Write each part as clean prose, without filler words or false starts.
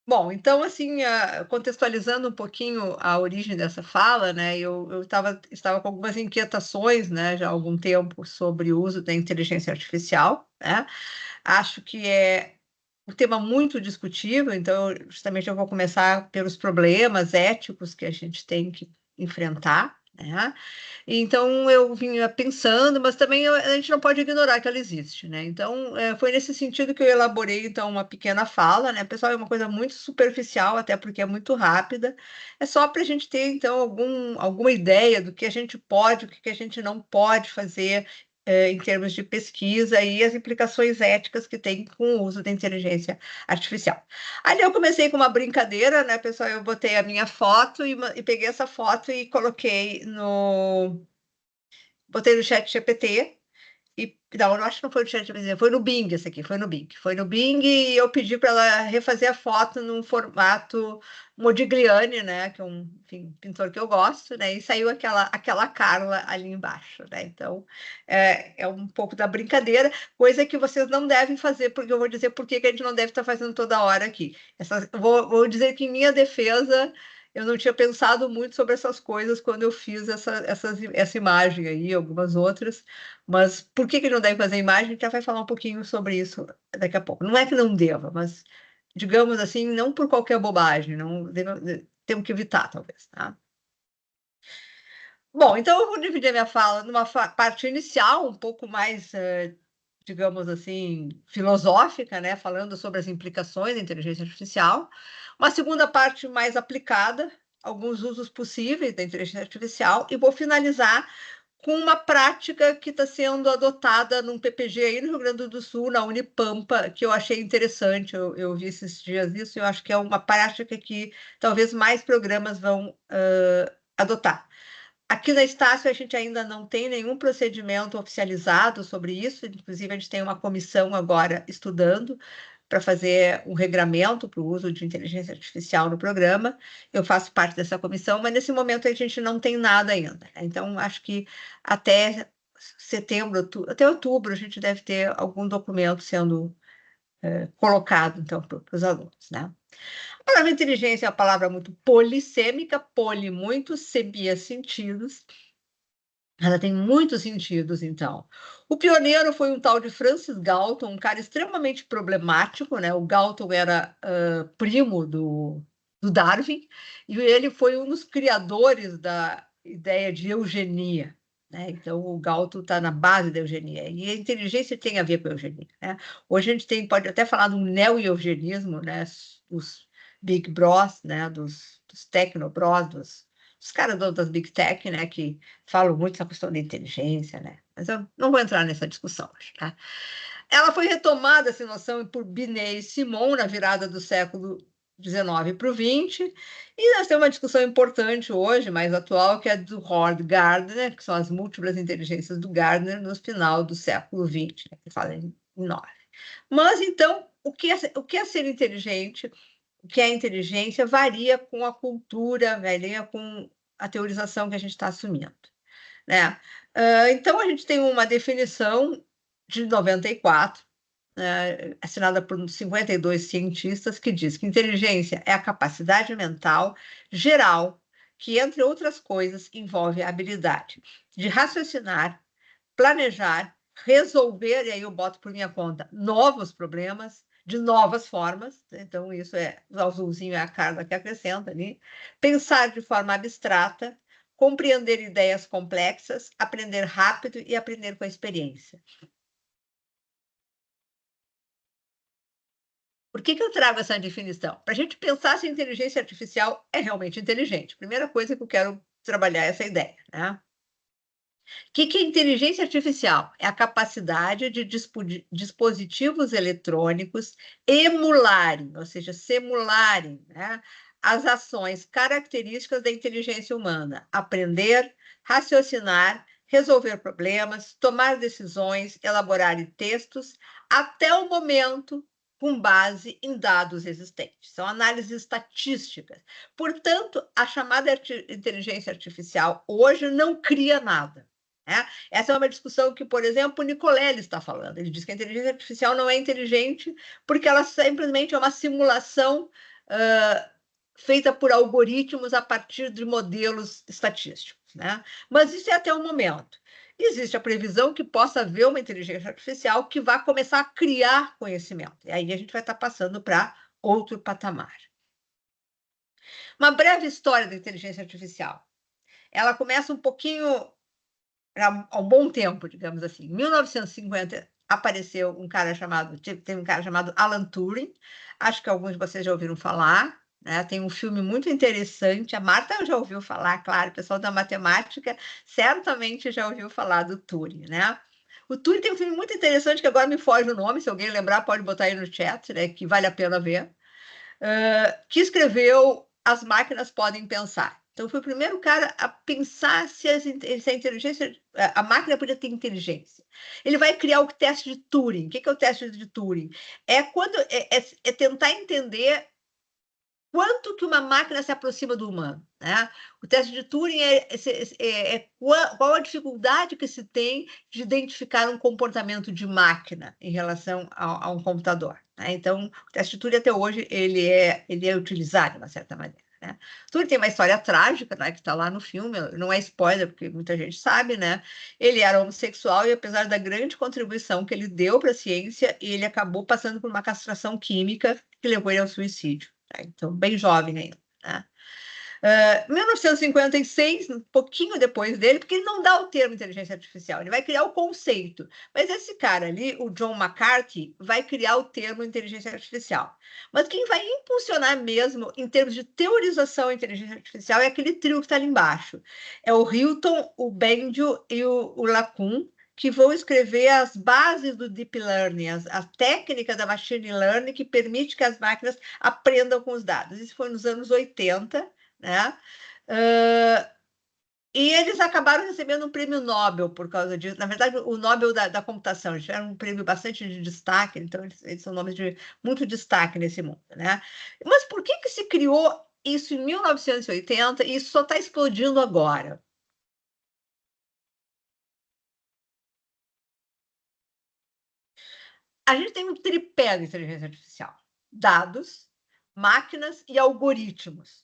Bom, então, assim, contextualizando um pouquinho a origem dessa fala, né, eu estava com algumas inquietações, né, já há algum tempo sobre o uso da inteligência artificial, né? Acho que é um tema muito discutível, então, justamente eu vou começar pelos problemas éticos que a gente tem que enfrentar, né? Então, eu vinha pensando, mas também a gente não pode ignorar que ela existe, né? Então, foi nesse sentido que eu elaborei, então, uma pequena fala, né? Pessoal, é uma coisa muito superficial, até porque é muito rápida. É só para a gente ter, então, alguma ideia do que a gente pode, o que a gente não pode fazer, em termos de pesquisa e as implicações éticas que tem com o uso da inteligência artificial. Ali eu comecei com uma brincadeira, né, pessoal? Eu botei a minha foto e peguei essa foto e coloquei no. Botei no chat GPT não, eu acho que não foi no chat GPT, foi no Bing esse aqui, foi no Bing. Foi no Bing e eu pedi para ela refazer a foto num formato Modigliani, né, que é um, enfim, pintor que eu gosto, né, e saiu aquela Carla ali embaixo, né, então é um pouco da brincadeira, coisa que vocês não devem fazer, porque eu vou dizer por que que a gente não deve estar fazendo toda hora aqui. Vou dizer que em minha defesa, eu não tinha pensado muito sobre essas coisas quando eu fiz essa imagem aí, algumas outras, mas por que que não deve fazer imagem? A gente já vai falar um pouquinho sobre isso daqui a pouco. Não é que não deva, mas, digamos assim, não por qualquer bobagem, temos que evitar, talvez, tá? Bom, então eu vou dividir a minha fala numa parte inicial, um pouco mais, digamos assim, filosófica, né? Falando sobre as implicações da inteligência artificial. Uma segunda parte mais aplicada, alguns usos possíveis da inteligência artificial, e vou finalizar com uma prática que está sendo adotada num PPG aí no Rio Grande do Sul, na Unipampa, que eu achei interessante. Eu vi esses dias isso, e eu acho que é uma prática que talvez mais programas vão adotar. Aqui na Estácio, a gente ainda não tem nenhum procedimento oficializado sobre isso, inclusive, a gente tem uma comissão agora estudando para fazer um regramento para o uso de inteligência artificial no programa. Eu faço parte dessa comissão, mas nesse momento a gente não tem nada ainda, né? Então, acho que até setembro, até outubro, a gente deve ter algum documento sendo colocado, então, para os alunos, né? A palavra inteligência é uma palavra muito polissêmica, poli muito, semia sentidos. Ela tem muitos sentidos, então. O pioneiro foi um tal de Francis Galton, um cara extremamente problemático, né? O Galton era primo do Darwin, e ele foi um dos criadores da ideia de eugenia, né? Então, o Galton está na base da eugenia, e a inteligência tem a ver com a eugenia, né? Hoje a gente pode até falar de um neo-eugenismo, né? Os Big Bros, né? Dos Tecnobros, dos caras das Big Tech, né? Que falam muito essa questão da inteligência, né? Mas eu não vou entrar nessa discussão hoje, tá? Ela foi retomada, essa noção, por Binet e Simon na virada do século XIX para o XX, e nós temos uma discussão importante hoje, mais atual, que é do Howard Gardner, que são as múltiplas inteligências do Gardner no final do século XX, né, que fala em 9. Mas, então, o que é ser inteligente? O que é inteligência varia com a cultura, varia com a teorização que a gente está assumindo, né? Então, a gente tem uma definição de 94, assinada por 52 cientistas, que diz que inteligência é a capacidade mental geral que, entre outras coisas, envolve a habilidade de raciocinar, planejar, resolver, e aí eu boto por minha conta, novos problemas, de novas formas. Então, isso é o azulzinho, é a Carla que acrescenta ali. Pensar de forma abstrata, compreender ideias complexas, aprender rápido e aprender com a experiência. Por que eu trago essa definição? Para a gente pensar se a inteligência artificial é realmente inteligente. Primeira coisa que eu quero trabalhar é essa ideia, né? O que é inteligência artificial? É a capacidade de dispositivos eletrônicos emularem, ou seja, simularem, né, as ações características da inteligência humana: aprender, raciocinar, resolver problemas, tomar decisões, elaborar textos, até o momento com base em dados existentes. São análises estatísticas. Portanto, a chamada inteligência artificial hoje não cria nada. Essa é uma discussão que, por exemplo, o Nicolelli está falando. Ele diz que a inteligência artificial não é inteligente porque ela simplesmente é uma simulação feita por algoritmos a partir de modelos estatísticos, né? Mas isso é até o momento. Existe a previsão que possa haver uma inteligência artificial que vai começar a criar conhecimento. E aí a gente vai estar passando para outro patamar. Uma breve história da inteligência artificial. Ela começa um pouquinho há um bom tempo, digamos assim. Em 1950 apareceu tem um cara chamado Alan Turing. Acho que alguns de vocês já ouviram falar. Né? Tem um filme muito interessante. A Marta já ouviu falar, claro. O pessoal da matemática certamente já ouviu falar do Turing, né? O Turing tem um filme muito interessante que agora me foge o nome. Se alguém lembrar, pode botar aí no chat, né? Que vale a pena ver. Que escreveu As Máquinas Podem Pensar. Então, foi o primeiro cara a pensar se a inteligência, a máquina podia ter inteligência. Ele vai criar o teste de Turing. O que é o teste de Turing? É tentar entender quanto que uma máquina se aproxima do humano, né? O teste de Turing qual a dificuldade que se tem de identificar um comportamento de máquina em relação a um computador, né? Então, o teste de Turing até hoje ele é utilizado de uma certa maneira, né? Turing tem uma história trágica, né, que está lá no filme, não é spoiler, porque muita gente sabe, né? Ele era homossexual e, apesar da grande contribuição que ele deu para a ciência, ele acabou passando por uma castração química que levou ele ao suicídio. Então, bem jovem ainda. Né? 1956, um pouquinho depois dele, porque ele não dá o termo inteligência artificial, ele vai criar o conceito. Mas esse cara ali, o John McCarthy, vai criar o termo inteligência artificial. Mas quem vai impulsionar mesmo, em termos de teorização da inteligência artificial, é aquele trio que está ali embaixo. É o Hilton, o Bendio e o LeCun, que vão escrever as bases do Deep Learning, a técnica da Machine Learning que permite que as máquinas aprendam com os dados. Isso foi nos anos 80, né? E eles acabaram recebendo um prêmio Nobel por causa disso. Na verdade, o Nobel da computação, eles tiveram um prêmio bastante de destaque, então eles são nomes de muito destaque nesse mundo, né? Mas por que se criou isso em 1980 e isso só está explodindo agora? A gente tem um tripé de inteligência artificial: dados, máquinas e algoritmos.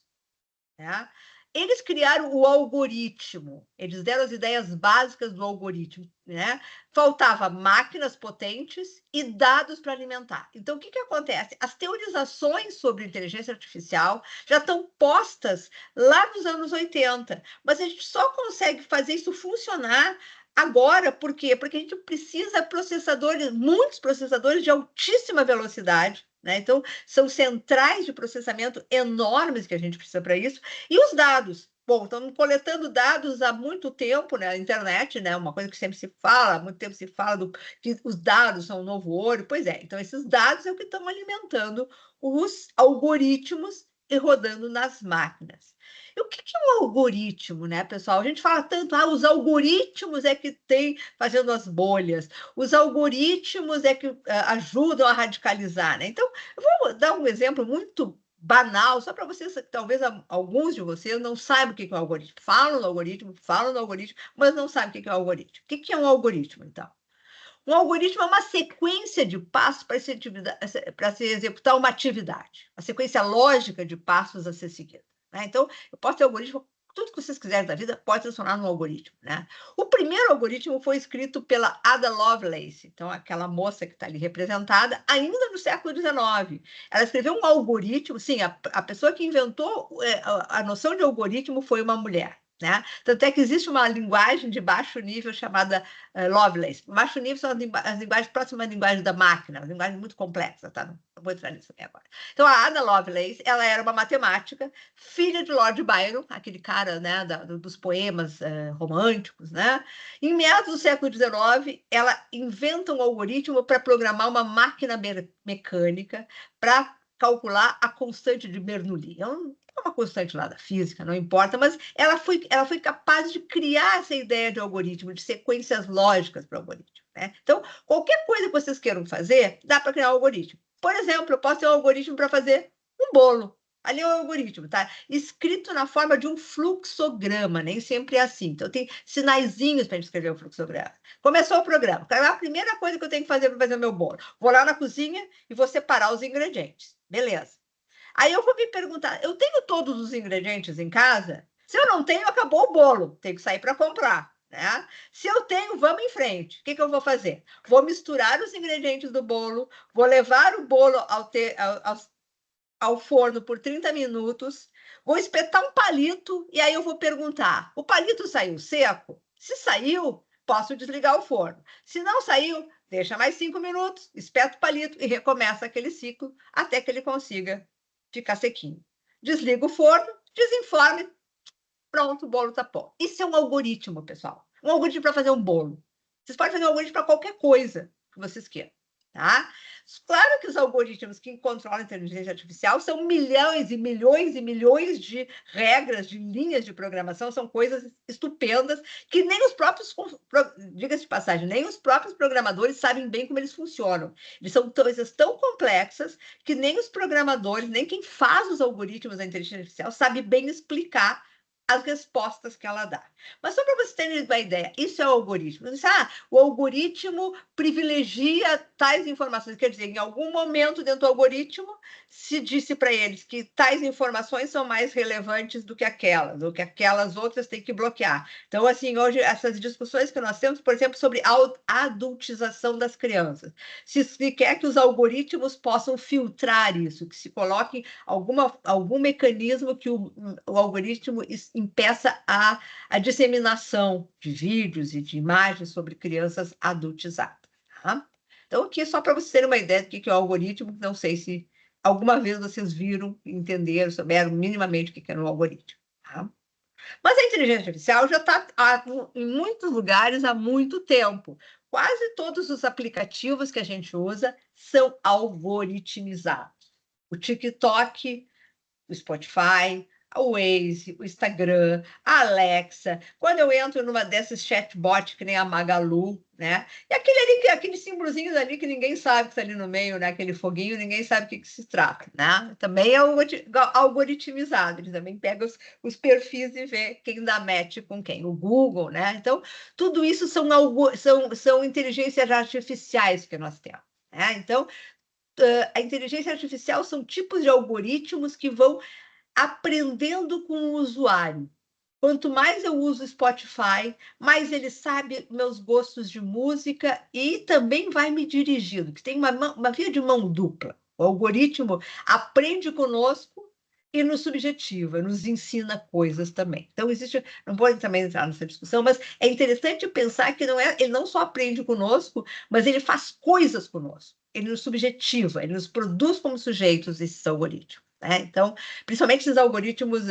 Né? Eles criaram o algoritmo, eles deram as ideias básicas do algoritmo. Né? Faltava máquinas potentes e dados para alimentar. Então, o que acontece? As teorizações sobre inteligência artificial já estão postas lá nos anos 80, mas a gente só consegue fazer isso funcionar agora. Por quê? Porque a gente precisa de processadores, muitos processadores de altíssima velocidade. Né? Então, são centrais de processamento enormes que a gente precisa para isso. E os dados. Bom, estamos coletando dados há muito tempo, né? A internet, né? Uma coisa que sempre se fala, há muito tempo se fala que os dados são o novo ouro. Pois é, então esses dados é o que estão alimentando os algoritmos e rodando nas máquinas. E o que é um algoritmo, né, pessoal? A gente fala tanto, os algoritmos é que tem fazendo as bolhas, os algoritmos é que ajudam a radicalizar, né? Então, eu vou dar um exemplo muito banal, só para vocês, talvez alguns de vocês não saibam o que é um algoritmo. Falam no algoritmo, mas não sabem o que é um algoritmo. O que é um algoritmo, então? Um algoritmo é uma sequência de passos para se executar uma atividade, uma sequência lógica de passos a ser seguida. Né? Então, eu posso ter algoritmo, tudo que vocês quiserem da vida pode transformar num algoritmo. Né? O primeiro algoritmo foi escrito pela Ada Lovelace, então aquela moça que está ali representada, ainda no século XIX. Ela escreveu um algoritmo, sim, a pessoa que inventou a noção de algoritmo foi uma mulher. Né? Tanto é que existe uma linguagem de baixo nível chamada Lovelace. Baixo nível são as linguagens próximas à linguagem da máquina, uma linguagem muito complexa, tá? Não vou entrar nisso aqui agora. Então, a Ada Lovelace, ela era uma matemática, filha de Lord Byron, aquele cara, né, dos poemas românticos, né? Em meados do século XIX, ela inventa um algoritmo para programar uma máquina mecânica para calcular a constante de Bernoulli. É uma constante lá da física, não importa, mas ela foi capaz de criar essa ideia de algoritmo, de sequências lógicas para o algoritmo. Né? Então, qualquer coisa que vocês queiram fazer, dá para criar um algoritmo. Por exemplo, eu posso ter um algoritmo para fazer um bolo. Ali é o algoritmo, tá? Escrito na forma de um fluxograma, nem sempre é assim. Então, tem sinaizinhos para a gente escrever o fluxograma. Começou o programa. A primeira coisa que eu tenho que fazer para fazer o meu bolo. Vou lá na cozinha e vou separar os ingredientes. Beleza. Aí eu vou me perguntar, eu tenho todos os ingredientes em casa? Se eu não tenho, acabou o bolo, tenho que sair para comprar, né? Se eu tenho, vamos em frente. O que eu vou fazer? Vou misturar os ingredientes do bolo, vou levar o bolo ao forno por 30 minutos, vou espetar um palito e aí eu vou perguntar: o palito saiu seco? Se saiu, posso desligar o forno. Se não saiu, deixa mais 5 minutos, espeta o palito e recomeça aquele ciclo até que ele consiga ficar sequinho. Desliga o forno, desenforme, pronto, o bolo está pronto. Isso é um algoritmo, pessoal. Um algoritmo para fazer um bolo. Vocês podem fazer um algoritmo para qualquer coisa que vocês queiram. Tá? Claro que os algoritmos que controlam a inteligência artificial são milhões e milhões e milhões de regras, de linhas de programação, são coisas estupendas que nem os próprios, diga-se de passagem, nem os próprios programadores sabem bem como eles funcionam. Eles são coisas tão complexas que nem os programadores, nem quem faz os algoritmos da inteligência artificial sabe bem explicar as respostas que ela dá. Mas só para vocês terem uma ideia, isso é o algoritmo. O algoritmo privilegia tais informações. Quer dizer, em algum momento dentro do algoritmo, se disse para eles que tais informações são mais relevantes do que aquelas outras têm que bloquear. Então, assim, hoje, essas discussões que nós temos, por exemplo, sobre a adultização das crianças. Se quer que os algoritmos possam filtrar isso, que se coloque algum mecanismo que o algoritmo impeça a disseminação de vídeos e de imagens sobre crianças adultizadas. Tá? Então, aqui só para vocês terem uma ideia do que é o algoritmo, não sei se alguma vez vocês viram, entenderam, souberam minimamente o que é um algoritmo. Tá? Mas a inteligência artificial já está em muitos lugares há muito tempo. Quase todos os aplicativos que a gente usa são algoritmizados. O TikTok, o Spotify, o Waze, o Instagram, a Alexa. Quando eu entro numa dessas chatbots, que nem a Magalu, né? E aqueles símbolozinhos ali que ninguém sabe que está ali no meio, né? Aquele foguinho, ninguém sabe o que se trata, né? Também é algoritmizado, ele também pega os perfis e vê quem dá match com quem. O Google, né? Então, tudo isso são inteligências artificiais que nós temos. Né? Então, a inteligência artificial são tipos de algoritmos que vão aprendendo com o usuário. Quanto mais eu uso o Spotify, mais ele sabe meus gostos de música e também vai me dirigindo, que tem uma via de mão dupla. O algoritmo aprende conosco e nos subjetiva, nos ensina coisas também. Então, não vou também entrar nessa discussão, mas é interessante pensar que ele não só aprende conosco, mas ele faz coisas conosco. Ele nos subjetiva, ele nos produz como sujeitos esses algoritmos. Né? Então, principalmente esses algoritmos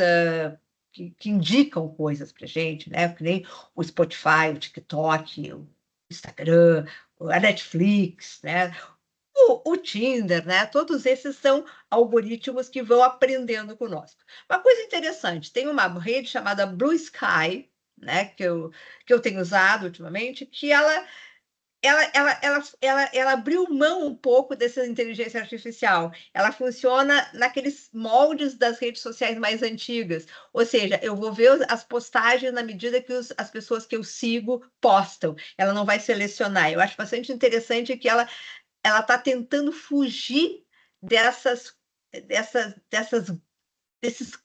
que indicam coisas para a gente, né? Que nem o Spotify, o TikTok, o Instagram, a Netflix, né? O Tinder, né? Todos esses são algoritmos que vão aprendendo conosco. Uma coisa interessante, tem uma rede chamada Blue Sky, né? Que eu tenho usado ultimamente, que ela abriu mão um pouco dessa inteligência artificial. Ela funciona naqueles moldes das redes sociais mais antigas. Ou seja, eu vou ver as postagens na medida que as pessoas que eu sigo postam. Ela não vai selecionar. Eu acho bastante interessante que ela está tentando fugir desses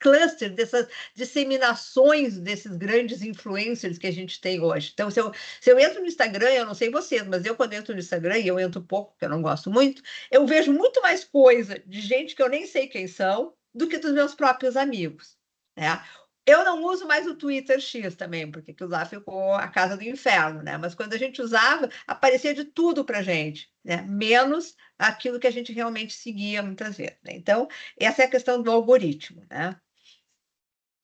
clusters, dessas disseminações desses grandes influencers que a gente tem hoje. Então, se eu entro no Instagram, eu não sei vocês, mas eu quando entro no Instagram, e eu entro pouco, porque eu não gosto muito, eu vejo muito mais coisa de gente que eu nem sei quem são, do que dos meus próprios amigos. Né? Eu não uso mais o Twitter X também, porque aquilo lá ficou a casa do inferno, né? Mas quando a gente usava, aparecia de tudo para gente, né? Menos aquilo que a gente realmente seguia muitas vezes. Né? Então, essa é a questão do algoritmo. Né?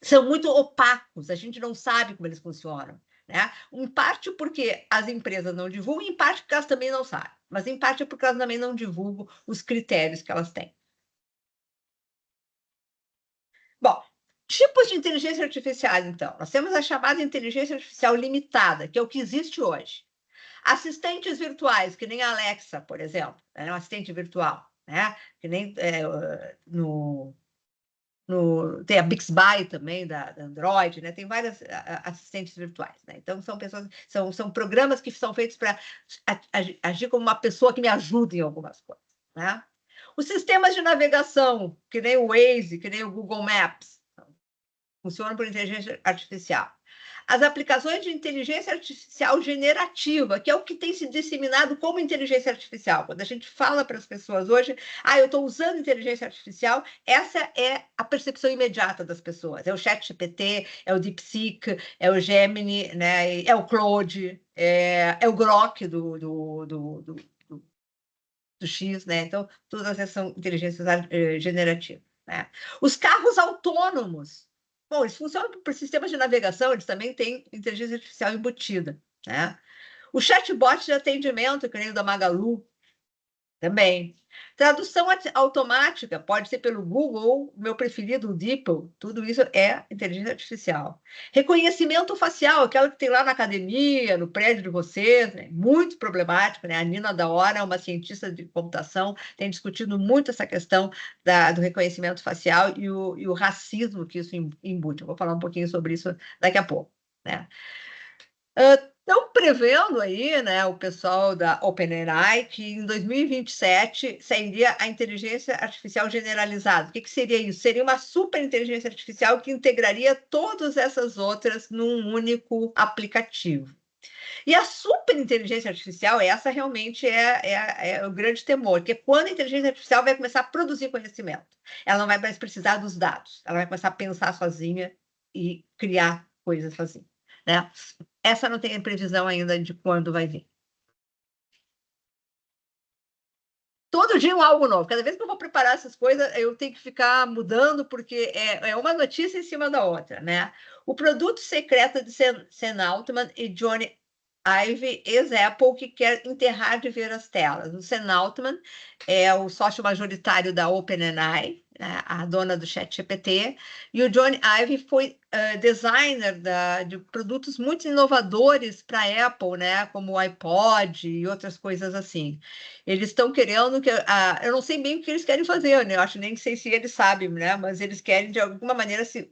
São muito opacos, a gente não sabe como eles funcionam. Né? Em parte porque as empresas não divulgam, em parte porque elas também não sabem. Mas em parte é porque elas também não divulgam os critérios que elas têm. Bom, tipos de inteligência artificial, então. Nós temos a chamada inteligência artificial limitada, que é o que existe hoje. Assistentes virtuais, que nem a Alexa, por exemplo, é um assistente virtual, né? Que nem tem a Bixby também, da Android, né? Tem várias assistentes virtuais, né? Então, são programas que são feitos para agir como uma pessoa que me ajuda em algumas coisas, né? Os sistemas de navegação, que nem o Waze, que nem o Google Maps, funcionam por inteligência artificial. As aplicações de inteligência artificial generativa, que é o que tem se disseminado como inteligência artificial. Quando a gente fala para as pessoas hoje, eu estou usando inteligência artificial, essa é a percepção imediata das pessoas. É o ChatGPT, é o DeepSeek, é o Gemini, né? É o Claude, é o Grok do X, né? Então, todas essas são inteligências generativas. Né? Os carros autônomos, bom, eles funcionam por sistemas de navegação, eles também têm inteligência artificial embutida. Né? O chatbot de atendimento, que nem o da Magalu, também. Tradução automática, pode ser pelo Google, meu preferido, o DeepL, tudo isso é inteligência artificial. Reconhecimento facial, aquela que tem lá na academia, no prédio de vocês, né? Muito problemático, né? A Nina da Hora, uma cientista de computação, tem discutido muito essa questão do reconhecimento facial e o racismo que isso embute. Eu vou falar um pouquinho sobre isso daqui a pouco, né? Estão prevendo aí, né, o pessoal da OpenAI, que em 2027 sairia a inteligência artificial generalizada. O que seria isso? Seria uma super inteligência artificial que integraria todas essas outras num único aplicativo. E a super inteligência artificial, essa realmente é o grande temor, que é quando a inteligência artificial vai começar a produzir conhecimento. Ela não vai mais precisar dos dados, ela vai começar a pensar sozinha e criar coisas sozinha, né? Essa não tem previsão ainda de quando vai vir. Todo dia algo novo. Cada vez que eu vou preparar essas coisas, eu tenho que ficar mudando, porque é uma notícia em cima da outra, né? O produto secreto de Sam Altman e Johnny Ive, ex-Apple, que quer enterrar de ver as telas. O Sam Altman é o sócio majoritário da OpenAI, né, a dona do ChatGPT, e o Johnny Ive foi designer de produtos muito inovadores para a Apple, né, como o iPod e outras coisas assim. Eles estão querendo que... eu não sei bem o que eles querem fazer, né? Eu acho nem sei se eles sabem, né? Mas eles querem, de alguma maneira, se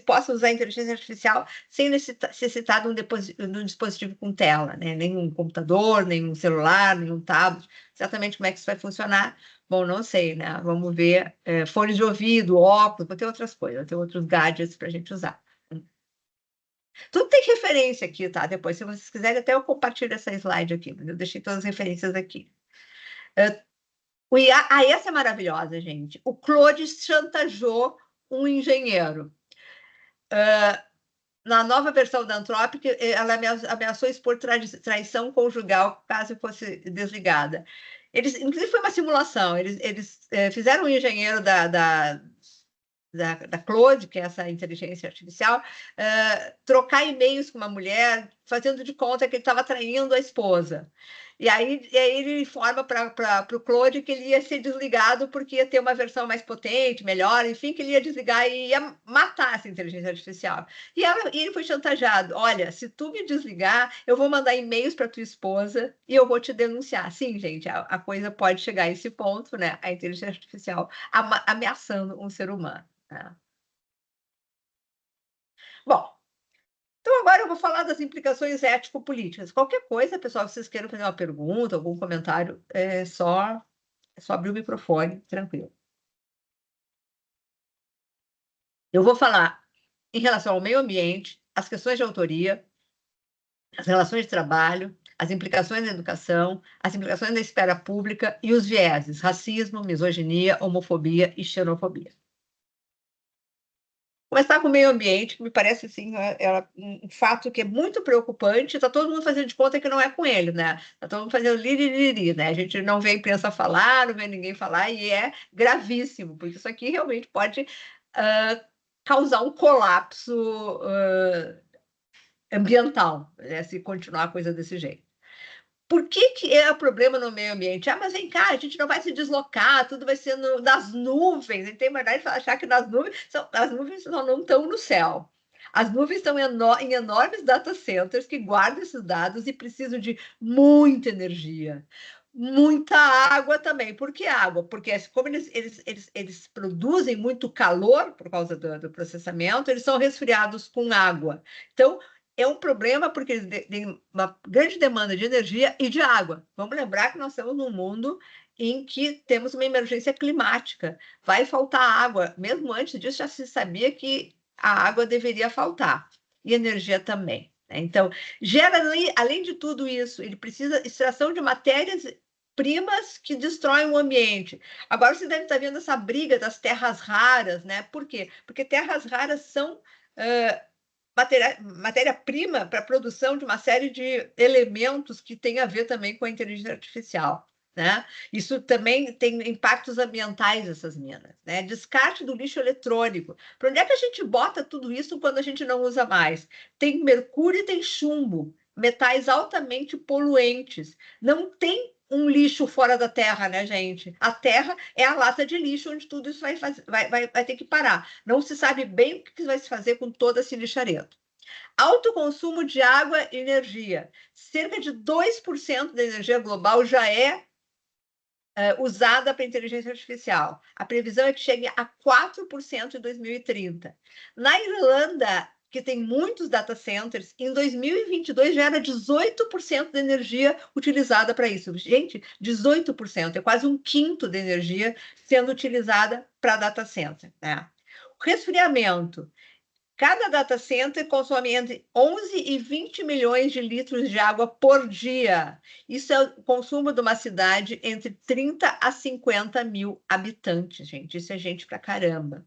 possa usar a inteligência artificial sem necessitar de um dispositivo com tela, né? Nenhum computador, nenhum celular, nenhum tablet. Exatamente como é que isso vai funcionar? Bom, não sei, né? Vamos ver. Fones de ouvido, óculos, vou ter outras coisas, vou ter outros gadgets para a gente usar. Tudo tem referência aqui, tá? Depois, se vocês quiserem, até eu compartilho essa slide aqui. Eu deixei todas as referências aqui. Essa é maravilhosa, gente. O Claude chantageou um engenheiro. Na nova versão da Anthropic, ela ameaçou expor traição conjugal caso fosse desligada. Inclusive, foi uma simulação. Eles fizeram um engenheiro da Claude, que é essa inteligência artificial, trocar e-mails com uma mulher, fazendo de conta que ele estava traindo a esposa. E aí ele informa para o Claude que ele ia ser desligado porque ia ter uma versão mais potente, melhor, enfim, que ele ia desligar e ia matar essa inteligência artificial. E ele foi chantageado. Olha, se tu me desligar, eu vou mandar e-mails para tua esposa e eu vou te denunciar. Sim, gente, a coisa pode chegar a esse ponto, né? A inteligência artificial ameaçando um ser humano. Bom, então agora eu vou falar das implicações ético-políticas. Qualquer coisa, pessoal, se vocês queiram fazer uma pergunta, algum comentário, é só abrir o microfone, tranquilo. Eu vou falar em relação ao meio ambiente, as questões de autoria, as relações de trabalho, as implicações da educação, as implicações da esfera pública e os vieses, racismo, misoginia, homofobia e xenofobia. Começar com o meio ambiente, que me parece assim, um fato que é muito preocupante. Está todo mundo fazendo de conta que não é com ele, né? Está todo mundo fazendo liriri, né? A gente não vê a imprensa falar, não vê ninguém falar, e é gravíssimo, porque isso aqui realmente pode causar um colapso ambiental, né? Se continuar a coisa desse jeito. Por que é o problema no meio ambiente? Mas vem cá, a gente não vai se deslocar, tudo vai ser nas nuvens. E tem verdade de achar que as nuvens não estão no céu. As nuvens estão em enormes data centers que guardam esses dados e precisam de muita energia. Muita água também. Por que água? Porque como eles produzem muito calor por causa do processamento, eles são resfriados com água. Então, é um problema porque eles têm uma grande demanda de energia e de água. Vamos lembrar que nós estamos num mundo em que temos uma emergência climática. Vai faltar água. Mesmo antes disso, já se sabia que a água deveria faltar. E energia também. Então, gera, além de tudo isso, ele precisa de extração de matérias-primas que destroem o ambiente. Agora, você deve estar vendo essa briga das terras raras, né? Por quê? Porque terras raras são matéria-prima para a produção de uma série de elementos que tem a ver também com a inteligência artificial. Né? Isso também tem impactos ambientais, essas minas. Né? Descarte do lixo eletrônico. Para onde é que a gente bota tudo isso quando a gente não usa mais? Tem mercúrio e tem chumbo, metais altamente poluentes. Não tem um lixo fora da terra, né, gente? A terra é a lata de lixo onde tudo isso vai ter que parar. Não se sabe bem o que vai se fazer com todo esse lixareto. Alto consumo de água e energia. Cerca de 2% da energia global já é usada para inteligência artificial. A previsão é que chegue a 4% em 2030. Na Irlanda, que tem muitos data centers, em 2022 já era 18% da energia utilizada para isso. Gente, 18%, é quase um quinto da energia sendo utilizada para data center. Né? O resfriamento. Cada data center consome entre 11 e 20 milhões de litros de água por dia. Isso é o consumo de uma cidade entre 30 a 50 mil habitantes, gente. Isso é gente pra caramba.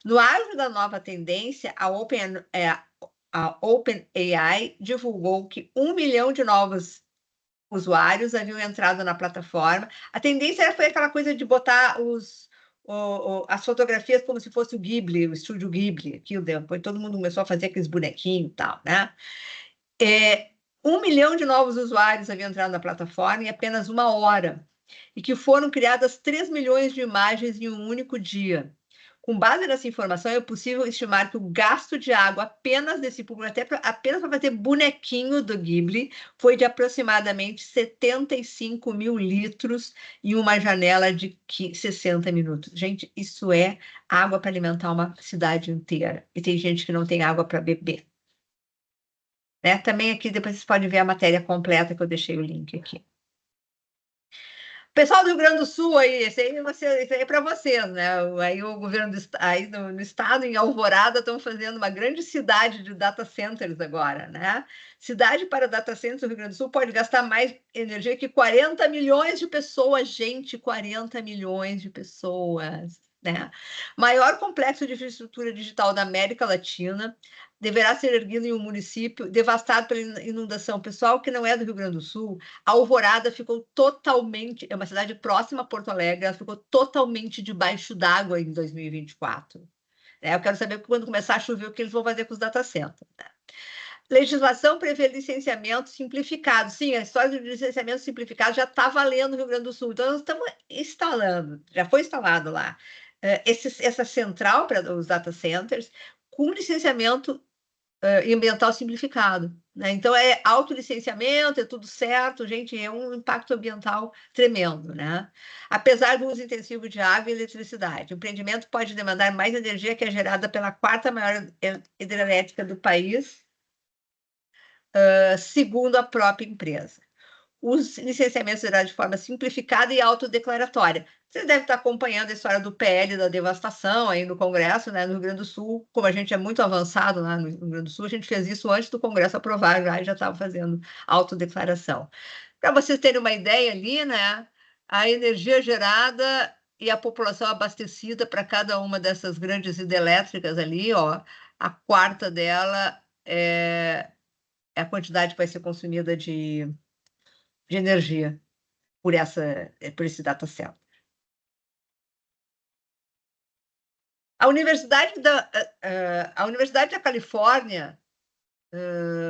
No auge da nova tendência, a OpenAI divulgou que 1 milhão de novos usuários haviam entrado na plataforma. A tendência foi aquela coisa de botar as fotografias como se fosse o Ghibli, o estúdio Ghibli, aquilo depois todo mundo começou a fazer aqueles bonequinhos e tal, né? 1 milhão de novos usuários haviam entrado na plataforma em apenas uma hora, e que foram criadas 3 milhões de imagens em um único dia. Com base nessa informação, é possível estimar que o gasto de água apenas desse público, apenas para fazer bonequinho do Ghibli, foi de aproximadamente 75 mil litros em uma janela de 60 minutos. Gente, isso é água para alimentar uma cidade inteira. E tem gente que não tem água para beber. Né? Também aqui, depois vocês podem ver a matéria completa, que eu deixei o link aqui. Pessoal do Rio Grande do Sul aí, esse aí é para vocês, né? Aí o governo aí no estado, em Alvorada, estão fazendo uma grande cidade de data centers agora, né? Cidade para data centers do Rio Grande do Sul pode gastar mais energia que 40 milhões de pessoas, gente, 40 milhões de pessoas, né? Maior complexo de infraestrutura digital da América Latina, deverá ser erguido em um município devastado pela inundação. Pessoal que não é do Rio Grande do Sul, a Alvorada ficou totalmente, é uma cidade próxima a Porto Alegre, ela ficou totalmente debaixo d'água em 2024. Eu quero saber quando começar a chover o que eles vão fazer com os data centers. Né? Legislação prevê licenciamento simplificado. Sim, a história do licenciamento simplificado já está valendo no Rio Grande do Sul. Então, nós estamos instalando, já foi instalado lá, essa central para os data centers com licenciamento ambiental simplificado. Né? Então, é autolicenciamento, é tudo certo, gente, é um impacto ambiental tremendo. Né? Apesar do uso intensivo de água e eletricidade, o empreendimento pode demandar mais energia que é gerada pela quarta maior hidrelétrica do país, segundo a própria empresa. Os licenciamentos serão de forma simplificada e autodeclaratória. Você deve estar acompanhando a história do PL da devastação aí no Congresso, né? No Rio Grande do Sul, como a gente é muito avançado lá no Rio Grande do Sul, a gente fez isso antes do Congresso aprovar, já estava fazendo autodeclaração. Para vocês terem uma ideia ali, né? A energia gerada e a população abastecida para cada uma dessas grandes hidrelétricas ali, ó, a quarta dela é a quantidade que vai ser consumida de energia por esse data center. A Universidade da Califórnia,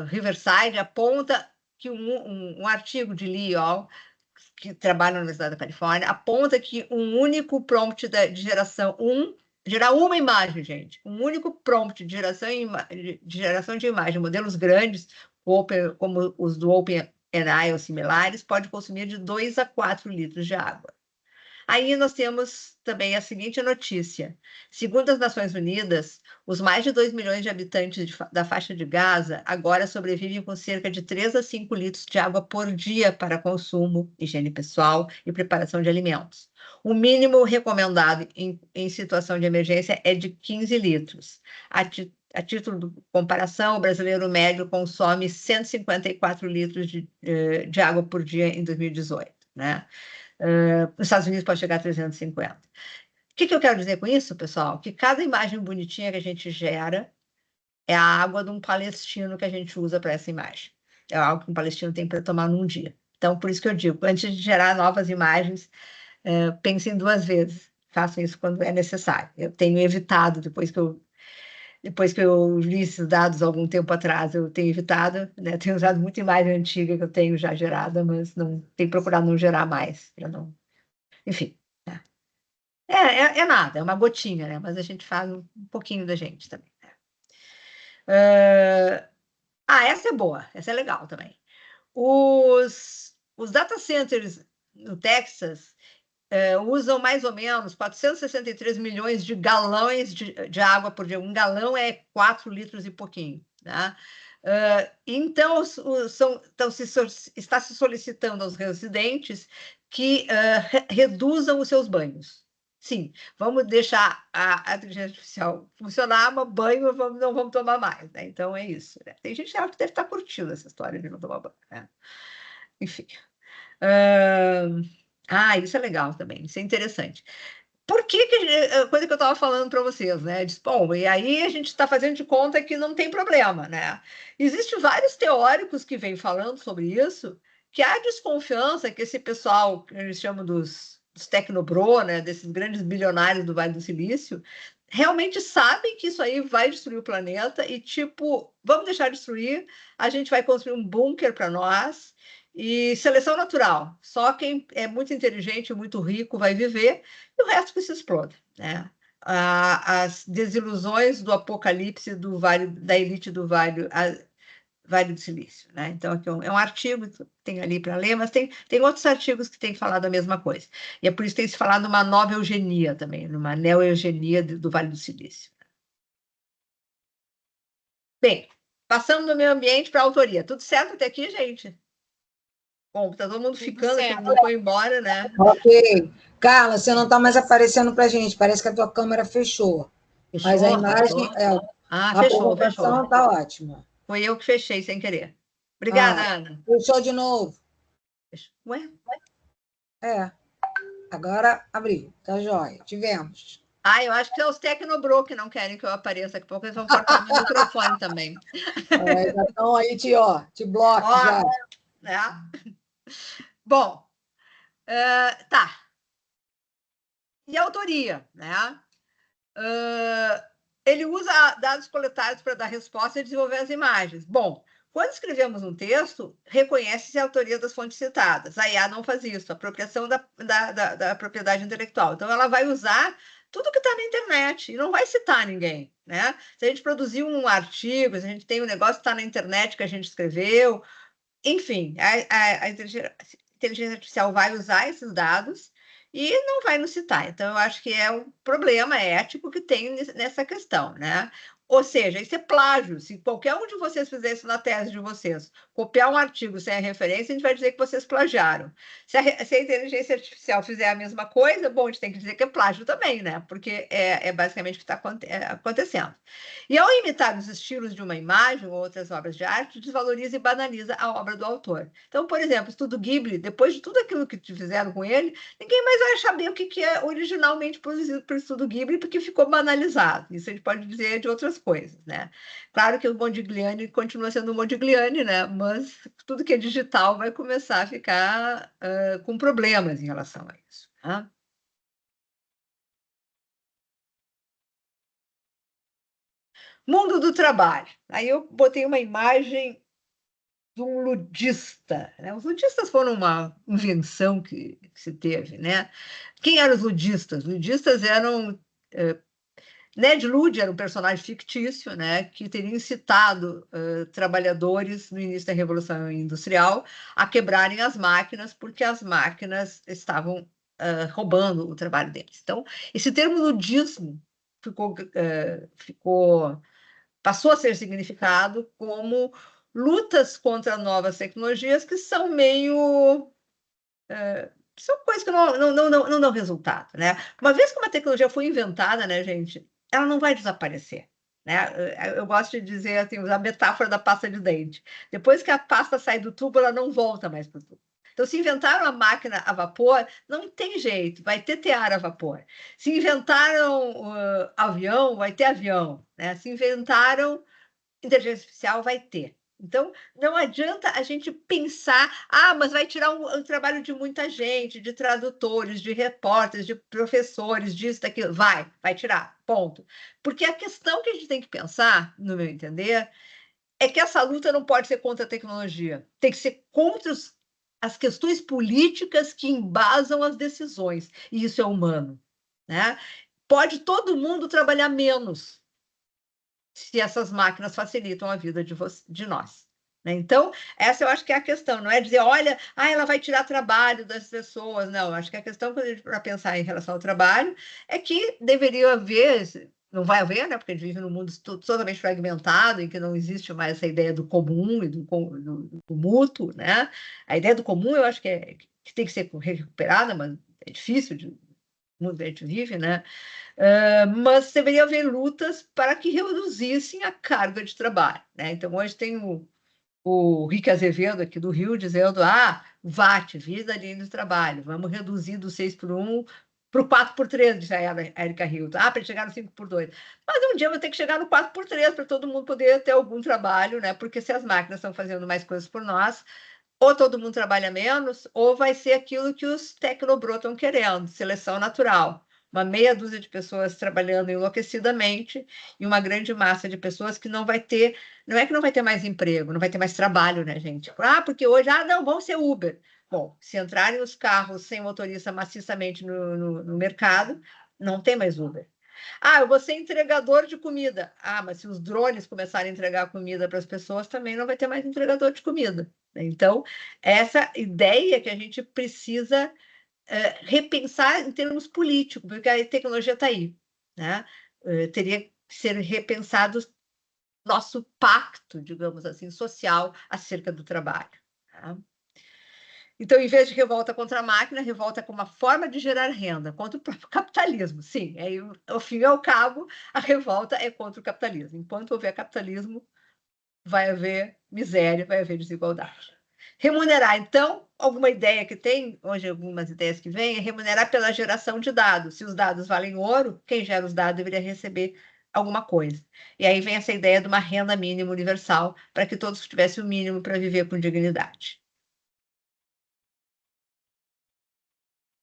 Riverside, aponta que um artigo de Lee Yall, que trabalha na Universidade da Califórnia, aponta que um único prompt de geração, gerar uma imagem, gente, um único prompt de geração de imagem, modelos grandes, como os do OpenAI ou similares, pode consumir de 2 a 4 litros de água. Aí nós temos também a seguinte notícia. Segundo as Nações Unidas, os mais de 2 milhões de habitantes da faixa de Gaza agora sobrevivem com cerca de 3 a 5 litros de água por dia para consumo, higiene pessoal e preparação de alimentos. O mínimo recomendado em situação de emergência é de 15 litros. A título de comparação, o brasileiro médio consome 154 litros de água por dia em 2018, né? Nos Estados Unidos pode chegar a 350. O que eu quero dizer com isso, pessoal? Que cada imagem bonitinha que a gente gera é a água de um palestino que a gente usa para essa imagem. É algo que um palestino tem para tomar num dia. Então, por isso que eu digo, antes de gerar novas imagens, pensem 2 vezes. Façam isso quando é necessário. Eu tenho evitado, depois que eu li esses dados algum tempo atrás, eu tenho evitado, né? Tenho usado muita imagem antiga que eu tenho já gerada, mas não tenho procurado não gerar mais, para não. Enfim. Né? É nada, é uma gotinha, né? Mas a gente faz um pouquinho da gente também. Né? Essa é boa, essa é legal também. Os data centers no Texas usam mais ou menos 463 milhões de galões de água por dia. Um galão é 4 litros e pouquinho. Né? Então, está se solicitando aos residentes que reduzam os seus banhos. Sim, vamos deixar a inteligência artificial funcionar, mas banho não vamos tomar mais. Né? Então, é isso. Né? Tem gente que deve estar curtindo essa história de não tomar banho. Né? Enfim. Isso é legal também, isso é interessante. Por que a coisa que eu estava falando para vocês, né? Bom, e aí a gente está fazendo de conta que não tem problema, né? Existem vários teóricos que vêm falando sobre isso, que há desconfiança que esse pessoal, que eles chamam dos tecnobro, né? Desses grandes bilionários do Vale do Silício, realmente sabem que isso aí vai destruir o planeta e, tipo, vamos deixar destruir, a gente vai construir um bunker para nós. E seleção natural, só quem é muito inteligente, muito rico vai viver, e o resto que se exploda, né? As desilusões do apocalipse da elite do Vale do Silício, né? Então, aqui é um artigo que tem ali para ler, mas tem outros artigos que têm falado a mesma coisa. E é por isso que tem se falado numa nova eugenia também, numa neo-eugenia do Vale do Silício. Bem, passando do meio ambiente para a autoria. Tudo certo até aqui, gente? Bom, tá todo mundo ficando, todo mundo foi embora, né? Ok. Carla, você não está mais aparecendo para a gente, parece que a tua câmera fechou. Fechou, Mas a imagem, a fechou. apresentação está ótima. Foi eu que fechei sem querer. Obrigada, Ana. Fechou de novo. Ué? Agora abriu, tá jóia. Tivemos. Eu acho que é os Tecnobro que não querem que eu apareça. Daqui a pouco eles vão cortar meu microfone também. Já estão aí, te bloco já. Né? Bom, tá. E a autoria, né? Ele usa dados coletados para dar resposta e desenvolver as imagens. Bom, quando escrevemos um texto, reconhece-se a autoria das fontes citadas. A IA não faz isso, a apropriação da propriedade intelectual. Então, ela vai usar tudo que está na internet e não vai citar ninguém. Né? Se a gente produziu um artigo, se a gente tem um negócio que está na internet que a gente escreveu, enfim, a inteligência artificial vai usar esses dados e não vai nos citar. Então, eu acho que é um problema ético que tem nessa questão, né? Ou seja, isso é plágio. Se qualquer um de vocês fizer isso na tese de vocês, copiar um artigo sem a referência, a gente vai dizer que vocês plagiaram. Se a inteligência artificial fizer a mesma coisa, bom, a gente tem que dizer que é plágio também, né? Porque é basicamente o que está acontecendo. E ao imitar os estilos de uma imagem ou outras obras de arte, desvaloriza e banaliza a obra do autor. Então, por exemplo, o Estudo Ghibli, depois de tudo aquilo que fizeram com ele, ninguém mais vai saber o que é originalmente produzido pelo Estudo Ghibli, porque ficou banalizado. Isso a gente pode dizer de outras coisas, né? Claro que o Modigliani continua sendo o Modigliani, né? Mas tudo que é digital vai começar a ficar com problemas em relação a isso. Né? Mundo do trabalho. Aí eu botei uma imagem de um ludista. Né? Os ludistas foram uma invenção que se teve. Né? Quem eram os ludistas? Os ludistas eram... Ned Ludd era um personagem fictício, né, que teria incitado trabalhadores no início da Revolução Industrial a quebrarem as máquinas, porque as máquinas estavam roubando o trabalho deles. Então, esse termo ludismo passou a ser significado como lutas contra novas tecnologias que são meio... são coisas que não dão resultado, né? Uma vez que uma tecnologia foi inventada, né, gente, ela não vai desaparecer, né? Eu gosto de dizer, assim, usar a metáfora da pasta de dente. Depois que a pasta sai do tubo, ela não volta mais para o tubo. Então, se inventaram a máquina a vapor, não tem jeito, vai ter tear a vapor. Se inventaram avião, vai ter avião, né? Se inventaram inteligência artificial, vai ter. Então, não adianta a gente pensar, mas vai tirar o trabalho de muita gente, de tradutores, de repórteres, de professores, disso, daquilo. Vai tirar, ponto. Porque a questão que a gente tem que pensar, no meu entender, é que essa luta não pode ser contra a tecnologia, tem que ser contra as questões políticas que embasam as decisões, e isso é humano, né? Pode todo mundo trabalhar menos, se essas máquinas facilitam a vida de nós. Né? Então, essa eu acho que é a questão, não é dizer, olha, ela vai tirar trabalho das pessoas. Não, acho que a questão para pensar em relação ao trabalho é que deveria haver, não vai haver, né? Porque a gente vive num mundo totalmente fragmentado, em que não existe mais essa ideia do comum e do mútuo, né? A ideia do comum eu acho que tem que ser recuperada, mas é difícil de mundo que a gente vive, né? Mas deveria haver lutas para que reduzissem a carga de trabalho, né? Então, hoje tem o Rick Azevedo, aqui do Rio, dizendo, VAT, vida linha de trabalho, vamos reduzir do 6x1 para o 4x3, disse a Erika Hilton, para chegar no 5x2. Mas um dia vai ter que chegar no 4x3 para todo mundo poder ter algum trabalho, né? Porque se as máquinas estão fazendo mais coisas por nós, ou todo mundo trabalha menos, ou vai ser aquilo que os tecnobrô estão querendo, seleção natural. Uma meia dúzia de pessoas trabalhando enlouquecidamente e uma grande massa de pessoas que não vai ter, não é que não vai ter mais emprego, não vai ter mais trabalho, né, gente? Porque hoje, não, vão ser Uber. Bom, se entrarem os carros sem motorista maciçamente no mercado, não tem mais Uber. Eu vou ser entregador de comida. Mas se os drones começarem a entregar comida para as pessoas, também não vai ter mais entregador de comida. Então, essa ideia que a gente precisa repensar em termos políticos, porque a tecnologia está aí, né? Teria que ser repensado nosso pacto, digamos assim, social acerca do trabalho. Tá? Então, em vez de revolta contra a máquina, revolta como uma forma de gerar renda, contra o próprio capitalismo. Sim, ao fim e ao cabo, a revolta é contra o capitalismo. Enquanto houver capitalismo, vai haver miséria, vai haver desigualdade. Remunerar, então, alguma ideia que tem, hoje algumas ideias que vêm, é remunerar pela geração de dados. Se os dados valem ouro, quem gera os dados deveria receber alguma coisa. E aí vem essa ideia de uma renda mínima universal, para que todos tivessem o mínimo para viver com dignidade.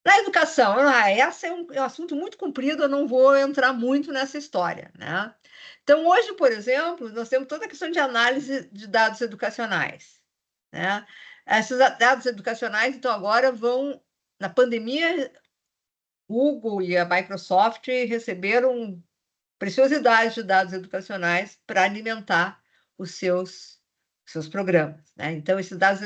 Na educação, esse é um assunto muito comprido, eu não vou entrar muito nessa história, né? Então, hoje, por exemplo, nós temos toda a questão de análise de dados educacionais, né? Esses dados educacionais, então, agora vão... Na pandemia, Google e a Microsoft receberam preciosidade de dados educacionais para alimentar os seus programas, né? Então, esses dados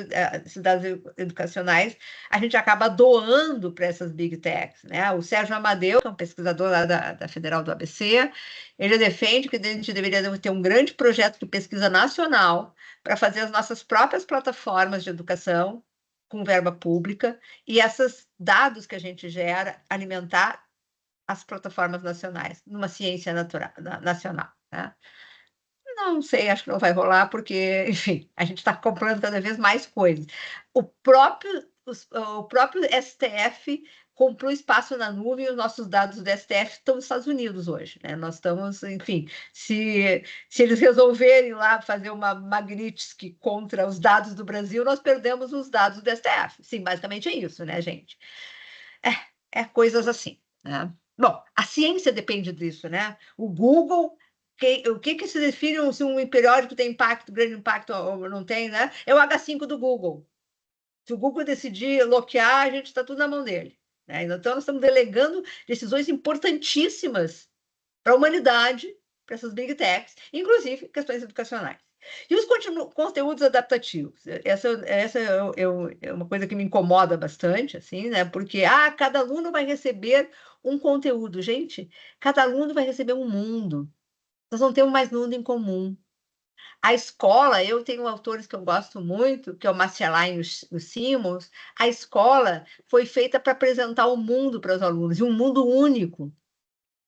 educacionais a gente acaba doando para essas big techs, né? O Sérgio Amadeu, que é um pesquisador lá da Federal do ABC, ele defende que a gente deveria ter um grande projeto de pesquisa nacional para fazer as nossas próprias plataformas de educação com verba pública e esses dados que a gente gera alimentar as plataformas nacionais, numa ciência nacional. Né? Não sei, acho que não vai rolar, porque, enfim, a gente está comprando cada vez mais coisas. O próprio STF comprou espaço na nuvem e os nossos dados do STF estão nos Estados Unidos hoje. Né? Nós estamos, enfim, se eles resolverem lá fazer uma Magnitsky contra os dados do Brasil, nós perdemos os dados do STF. Sim, basicamente é isso, né, gente? Coisas assim, né? Bom, a ciência depende disso, né? O Google, o que se define se um periódico tem impacto, grande impacto ou não tem, né? É o H5 do Google. Se o Google decidir bloquear, a gente está tudo na mão dele. Né? Então, nós estamos delegando decisões importantíssimas para a humanidade, para essas big techs, inclusive questões educacionais. E os conteúdos adaptativos? Essa é uma coisa que me incomoda bastante, assim, né? Porque cada aluno vai receber um conteúdo. Gente, cada aluno vai receber um mundo. Nós não temos mais mundo em comum. A escola, eu tenho autores que eu gosto muito, que é o Macielai e o Simons. A escola foi feita para apresentar o mundo para os alunos, e um mundo único.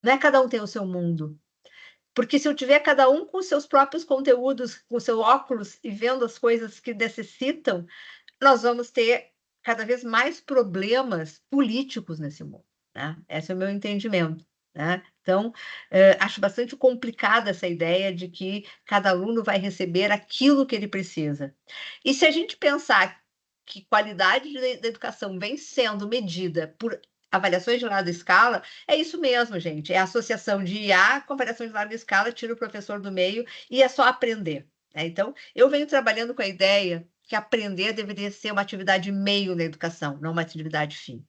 Não é cada um tem o seu mundo. Porque se eu tiver cada um com seus próprios conteúdos, com seu óculos e vendo as coisas que necessitam, nós vamos ter cada vez mais problemas políticos nesse mundo, né? Esse é o meu entendimento, né? Então, acho bastante complicada essa ideia de que cada aluno vai receber aquilo que ele precisa. E se a gente pensar que qualidade da educação vem sendo medida por avaliações de larga escala, é isso mesmo, gente. É a associação de IA com avaliação de larga escala, tira o professor do meio e é só aprender, né? Então, eu venho trabalhando com a ideia que aprender deveria ser uma atividade meio na educação, não uma atividade fim.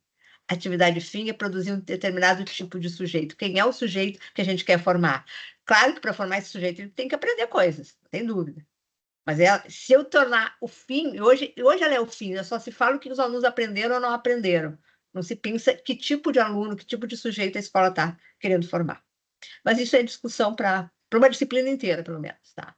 A atividade fim é produzir um determinado tipo de sujeito. Quem é o sujeito que a gente quer formar? Claro que para formar esse sujeito ele tem que aprender coisas, não tem dúvida. Mas se eu tornar o fim, hoje ela é o fim, só se fala o que os alunos aprenderam ou não aprenderam. Não se pensa que tipo de aluno, que tipo de sujeito a escola está querendo formar. Mas isso é discussão para uma disciplina inteira, pelo menos, tá?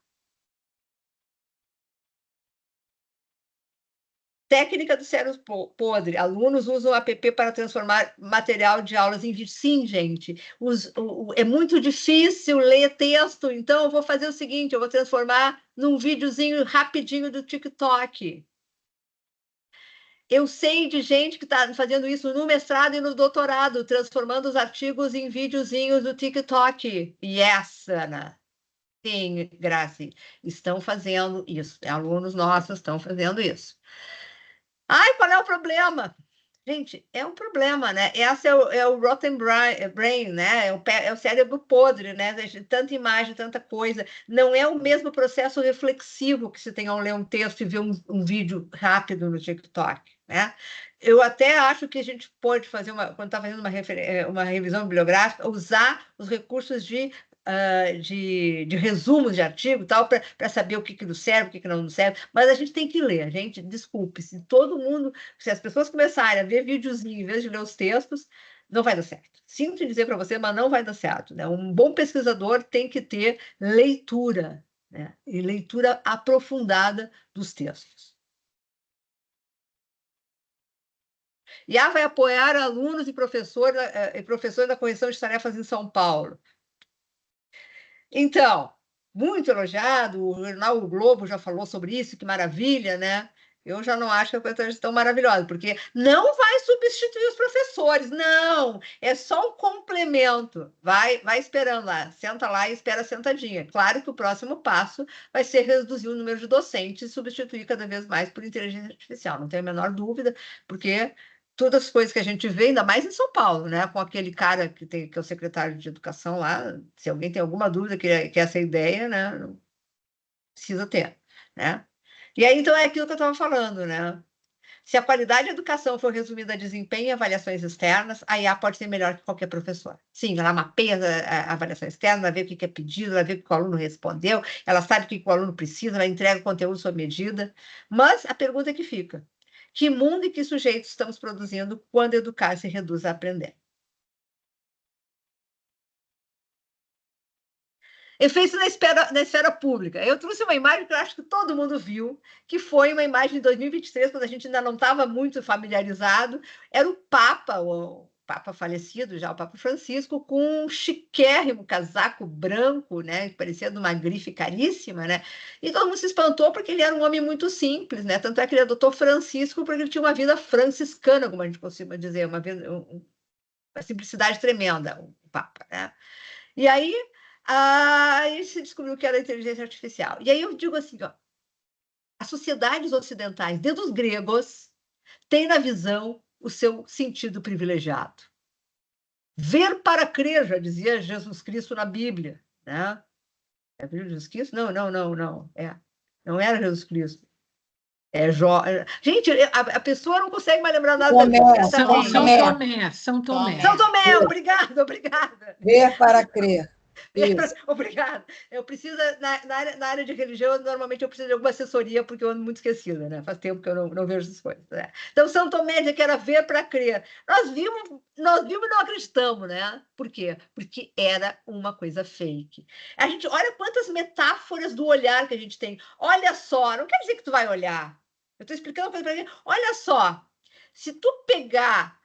Técnica do cérebro podre. Alunos usam o app para transformar material de aulas em vídeo. Sim, gente. É muito difícil ler texto, então eu vou fazer o seguinte: eu vou transformar num videozinho rapidinho do TikTok. Eu sei de gente que está fazendo isso no mestrado e no doutorado, transformando os artigos em videozinhos do TikTok. Yes, Ana. Sim, Grazi. Estão fazendo isso. Alunos nossos estão fazendo isso. Ai, qual é o problema? Gente, é um problema, né? Esse é o rotten brain, né? É o cérebro podre, né? Tanta imagem, tanta coisa. Não é o mesmo processo reflexivo que se tem ao ler um texto e ver um vídeo rápido no TikTok, né? Eu até acho que a gente pode fazer, quando está fazendo uma revisão bibliográfica, usar os recursos de resumos de artigo tal, para saber o que nos serve, o que não nos serve, mas a gente tem que ler, gente, desculpe, se as pessoas começarem a ver videozinho em vez de ler os textos, não vai dar certo. Sinto dizer para você, mas não vai dar certo, né? Um bom pesquisador tem que ter leitura, né? E leitura aprofundada dos textos. E vai apoiar alunos e professores da correção de tarefas em São Paulo. Então, muito elogiado, o jornal O Globo já falou sobre isso, que maravilha, né? Eu já não acho que a coisa é tão maravilhosa, porque não vai substituir os professores, não, é só um complemento. Vai esperando lá, senta lá e espera sentadinha. Claro que o próximo passo vai ser reduzir o número de docentes e substituir cada vez mais por inteligência artificial, não tenho a menor dúvida, porque todas as coisas que a gente vê, ainda mais em São Paulo, né? Com aquele cara que é o secretário de educação lá, se alguém tem alguma dúvida que essa ideia, né? Precisa ter, né? E aí, então, é aquilo que eu estava falando, né? Se a qualidade da educação for resumida a desempenho e avaliações externas, a IA pode ser melhor que qualquer professor. Sim, ela mapeia a avaliação externa, ela vê o que é pedido, ela vê o que o aluno respondeu, ela sabe o que o aluno precisa, ela entrega o conteúdo sob medida. Mas a pergunta que fica: que mundo e que sujeitos estamos produzindo quando educar se reduz a aprender? Efeitos na esfera pública. Eu trouxe uma imagem que eu acho que todo mundo viu, que foi uma imagem de 2023, quando a gente ainda não estava muito familiarizado. Era o Papa falecido já, o Papa Francisco, com um chiquérrimo casaco branco, né, que parecia de uma grife caríssima, né? E todo mundo se espantou porque ele era um homem muito simples, né? Tanto é que ele adotou Francisco porque ele tinha uma vida franciscana, como a gente costuma dizer, uma simplicidade tremenda, o Papa, né? E aí se descobriu que era inteligência artificial. E aí eu digo assim, ó, as sociedades ocidentais, desde os gregos, têm na visão o seu sentido privilegiado. Ver para crer, já dizia Jesus Cristo na Bíblia, né? É Jesus Cristo? Não. Não era Jesus Cristo. Gente, a pessoa não consegue mais lembrar nada da Bíblia. São Tomé. São Tomé, obrigada. Ver para crer. Obrigada. Eu preciso, na área de religião, normalmente eu preciso de alguma assessoria, porque eu ando muito esquecida, né? Faz tempo que eu não vejo essas coisas. Né? Então, São Tomé dizia que era ver para crer. Nós vimos e não acreditamos, né? Por quê? Porque era uma coisa fake. A gente olha quantas metáforas do olhar que a gente tem. Olha só, não quer dizer que tu vai olhar. Eu estou explicando uma coisa para você. Olha só, se tu pegar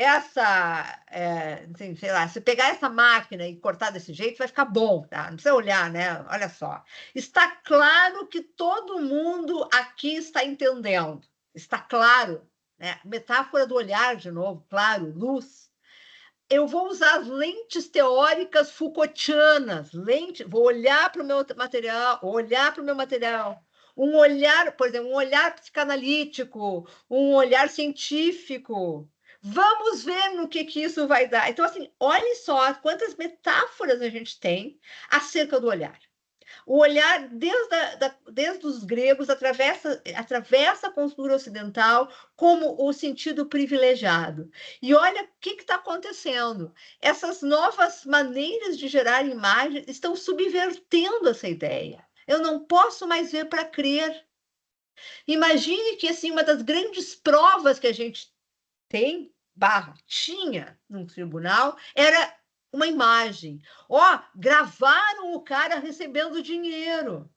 assim, sei lá, se pegar essa máquina e cortar desse jeito, vai ficar bom, tá? Não precisa olhar, né? Olha só. Está claro que todo mundo aqui está entendendo. Está claro, né? Metáfora do olhar, de novo, claro, luz. Eu vou usar as lentes teóricas Foucaultianas, vou olhar para o meu material, um olhar, por exemplo, um olhar psicanalítico, um olhar científico. Vamos ver no que isso vai dar. Então, assim, olhem só quantas metáforas a gente tem acerca do olhar. O olhar, desde os gregos, atravessa a cultura ocidental como o sentido privilegiado. E olha o que está acontecendo. Essas novas maneiras de gerar imagens estão subvertendo essa ideia. Eu não posso mais ver para crer. Imagine que assim, uma das grandes provas que a gente tem, tinha no tribunal, era uma imagem. Ó, gravaram o cara recebendo dinheiro.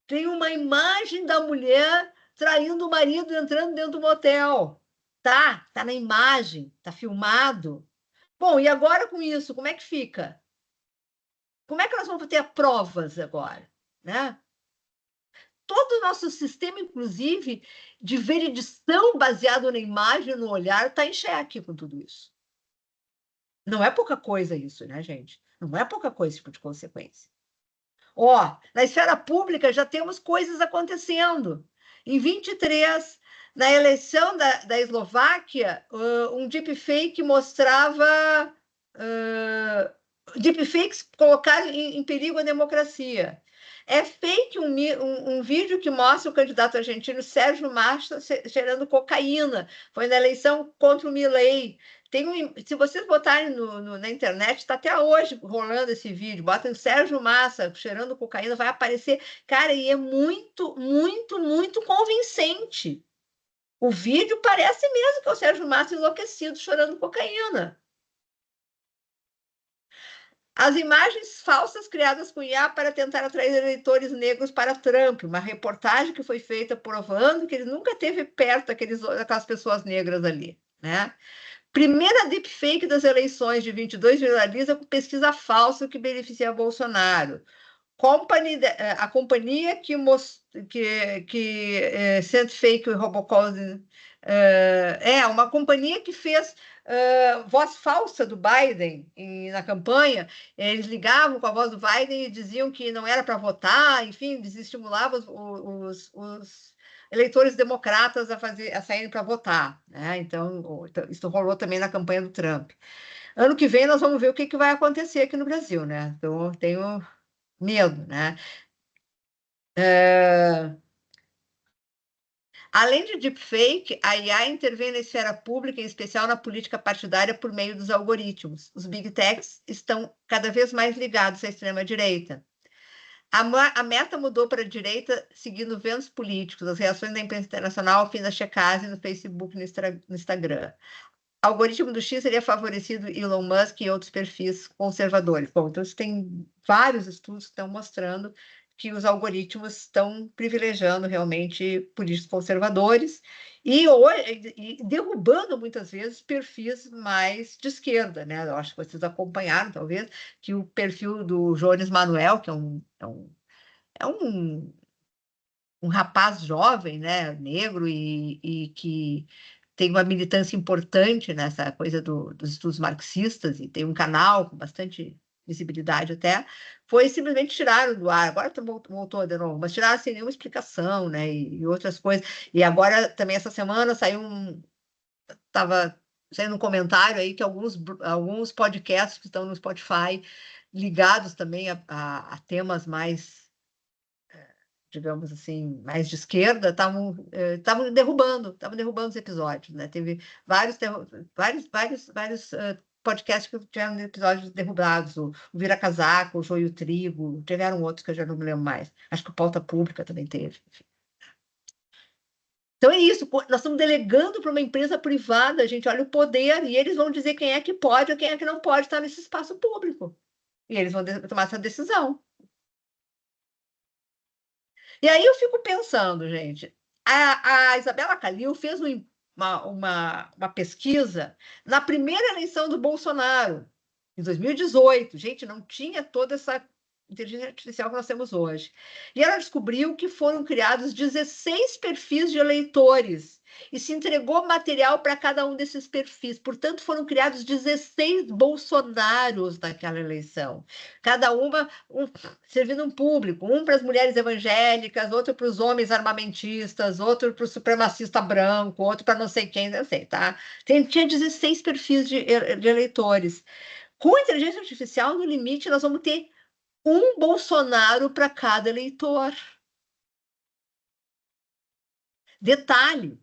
Tem uma imagem da mulher traindo o marido entrando dentro do motel. Tá na imagem, tá filmado. Bom, e agora com isso, como é que fica? Como é que nós vamos ter provas agora, né? Todo o nosso sistema, inclusive, de veridição baseado na imagem, no olhar, está em xeque com tudo isso. Não é pouca coisa isso, né, gente? Não é pouca coisa esse tipo de consequência. Ó, na esfera pública já temos coisas acontecendo. Em 23, na eleição da Eslováquia, um deepfake mostrava. Deepfakes colocaram em perigo a democracia. É fake um vídeo que mostra o candidato argentino Sérgio Massa cheirando cocaína. Foi na eleição contra o Milei. Se vocês botarem na internet, está até hoje rolando esse vídeo. Botam Sérgio Massa cheirando cocaína, vai aparecer. Cara, e é muito, muito, muito convincente. O vídeo parece mesmo que é o Sérgio Massa enlouquecido chorando cocaína. As imagens falsas criadas com IA para tentar atrair eleitores negros para Trump, uma reportagem que foi feita provando que ele nunca teve perto daquelas pessoas negras ali, né? Primeira deepfake das eleições de 22 viraliza com pesquisa falsa que beneficia Bolsonaro. A companhia que sent fake robocalls uma companhia que fez voz falsa do Biden na campanha. Eles ligavam com a voz do Biden e diziam que não era para votar, enfim, desestimulava os eleitores democratas a saírem para votar, né? Então, isso rolou também na campanha do Trump. Ano que vem nós vamos ver o que vai acontecer aqui no Brasil, né? Então, eu tenho medo, né? Além de deepfake, a IA intervém na esfera pública, em especial na política partidária, por meio dos algoritmos. Os big techs estão cada vez mais ligados à extrema-direita. A meta mudou para a direita, seguindo ventos políticos, as reações da imprensa internacional ao fim da checagem no Facebook e no Instagram. O algoritmo do X teria favorecido Elon Musk e outros perfis conservadores. Bom, então, tem vários estudos que estão mostrando que os algoritmos estão privilegiando realmente políticos conservadores e derrubando, muitas vezes, perfis mais de esquerda, né? Eu acho que vocês acompanharam, talvez, que o perfil do Jones Manuel, que é um rapaz jovem, né, negro, e que tem uma militância importante nessa coisa dos estudos marxistas, e tem um canal com bastante visibilidade até, foi simplesmente tiraram do ar. Agora voltou de novo, mas tiraram sem nenhuma explicação, né, e outras coisas. E agora, também, essa semana, estava saindo um comentário aí que alguns podcasts que estão no Spotify, ligados também a temas mais, digamos assim, mais de esquerda, estavam derrubando os episódios, né? Teve vários podcasts que tiveram episódios derrubados, o Vira Casaco, o Joio Trigo, tiveram outros que eu já não me lembro mais. Acho que o Pauta Pública também teve. Enfim. Então é isso, nós estamos delegando para uma empresa privada, a gente olha o poder e eles vão dizer quem é que pode ou quem é que não pode estar nesse espaço público. E eles vão tomar essa decisão. E aí eu fico pensando, gente, a Isabela Calil fez uma pesquisa na primeira eleição do Bolsonaro, em 2018. Gente, não tinha toda essa inteligência artificial que nós temos hoje. E ela descobriu que foram criados 16 perfis de eleitores e se entregou material para cada um desses perfis. Portanto, foram criados 16 Bolsonaros naquela eleição. Cada uma servindo um público, um para as mulheres evangélicas, outro para os homens armamentistas, outro para o supremacista branco, outro para não sei quem, não sei, tá? Tinha 16 perfis de eleitores. Com a inteligência artificial, no limite, nós vamos ter um Bolsonaro para cada eleitor. Detalhe: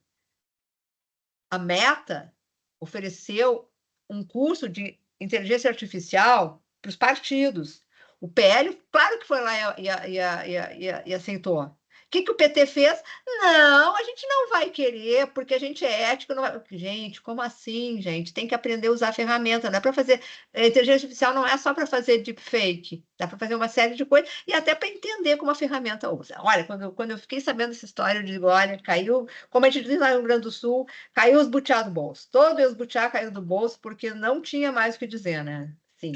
a Meta ofereceu um curso de inteligência artificial para os partidos. O PL, claro que foi lá e aceitou. O que o PT fez? Não, a gente não vai querer, porque a gente é ético. Não vai... Gente, como assim, gente? Tem que aprender a usar a ferramenta, não é para fazer. A inteligência artificial não é só para fazer deepfake, dá para fazer uma série de coisas e até para entender como a ferramenta usa. Olha, quando eu fiquei sabendo dessa história, eu digo: olha, caiu, como a gente diz lá no Rio Grande do Sul, caiu os butiá do bolso. Todos os butiá caiu do bolso porque não tinha mais o que dizer, né? Sim,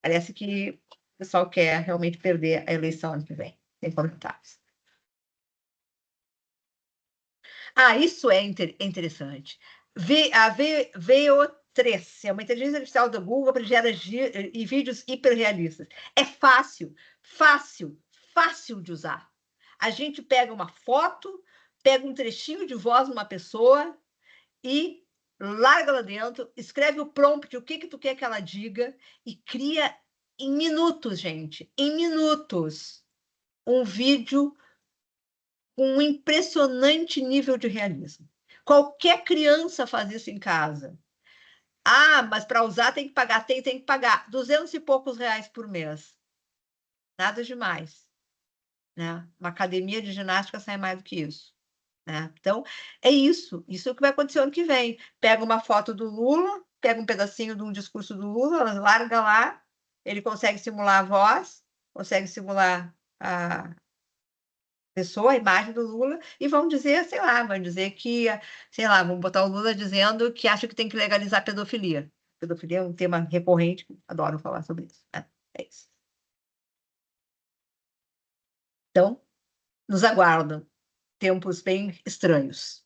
parece que o pessoal quer realmente perder a eleição ano que vem. Sem comentários. Ah, isso é interessante. A VO3 é uma inteligência artificial da Google para gerar e vídeos hiperrealistas. É fácil, fácil, fácil de usar. A gente pega uma foto, pega um trechinho de voz de uma pessoa e larga lá dentro, escreve o prompt, o que tu quer que ela diga e cria em minutos, gente, em minutos, um vídeo com um impressionante nível de realismo. Qualquer criança faz isso em casa. Ah, mas para usar tem que pagar, tem que pagar 200 e poucos reais por mês. Nada demais, né? Uma academia de ginástica sai mais do que isso. Né? Então, é isso é o que vai acontecer ano que vem. Pega uma foto do Lula, pega um pedacinho de um discurso do Lula, larga lá, ele consegue simular a voz, consegue simular a pessoa, a imagem do Lula, e vão dizer, sei lá, vão dizer que, sei lá, vão botar o Lula dizendo que acha que tem que legalizar a pedofilia. Pedofilia é um tema recorrente, adoro falar sobre isso. Né? É isso. Então, nos aguardam tempos bem estranhos.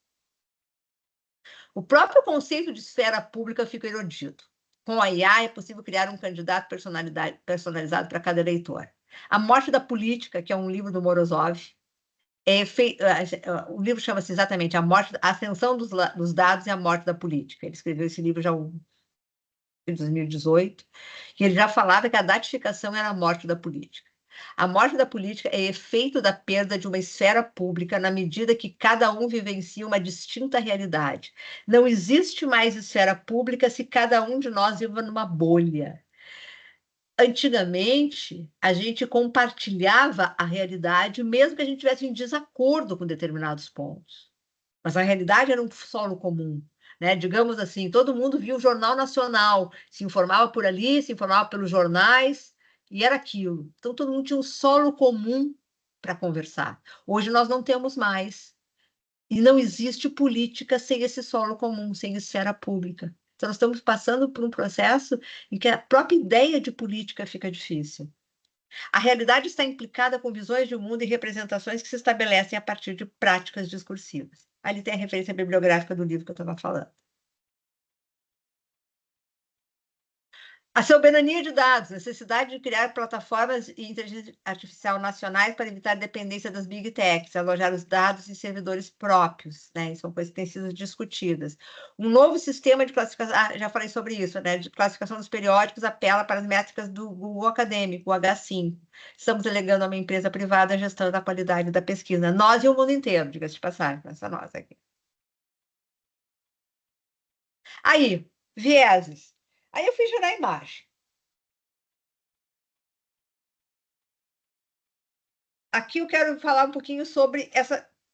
O próprio conceito de esfera pública fica erodido. Com a IA é possível criar um candidato personalizado para cada eleitor. A Morte da Política, que é um livro do Morozov, o livro chama-se exatamente A Ascensão dos Dados e a Morte da Política. Ele escreveu esse livro já em 2018, e ele já falava que a datificação era a morte da política. A morte da política é efeito da perda de uma esfera pública na medida que cada um vivencia uma distinta realidade. Não existe mais esfera pública se cada um de nós vive numa bolha. Antigamente, a gente compartilhava a realidade, mesmo que a gente estivesse em desacordo com determinados pontos. Mas a realidade era um solo comum. Né? Digamos assim, todo mundo via o Jornal Nacional, se informava por ali, se informava pelos jornais, e era aquilo. Então, todo mundo tinha um solo comum para conversar. Hoje nós não temos mais. E não existe política sem esse solo comum, sem esfera pública. Então, nós estamos passando por um processo em que a própria ideia de política fica difícil. A realidade está implicada com visões de mundo e representações que se estabelecem a partir de práticas discursivas. Ali tem a referência bibliográfica do livro que eu estava falando. A soberania de dados, necessidade de criar plataformas de inteligência artificial nacionais para evitar a dependência das big techs, alojar os dados em servidores próprios, né? São coisas que têm sido discutidas. Um novo sistema de classificação, já falei sobre isso, né? De classificação dos periódicos apela para as métricas do Google Acadêmico, o H5. Estamos delegando a uma empresa privada a gestão da qualidade da pesquisa. Nós e o mundo inteiro, diga-se de passagem, essa nossa aqui. Aí, vieses. Aí eu fui gerar a imagem. Aqui eu quero falar um pouquinho sobre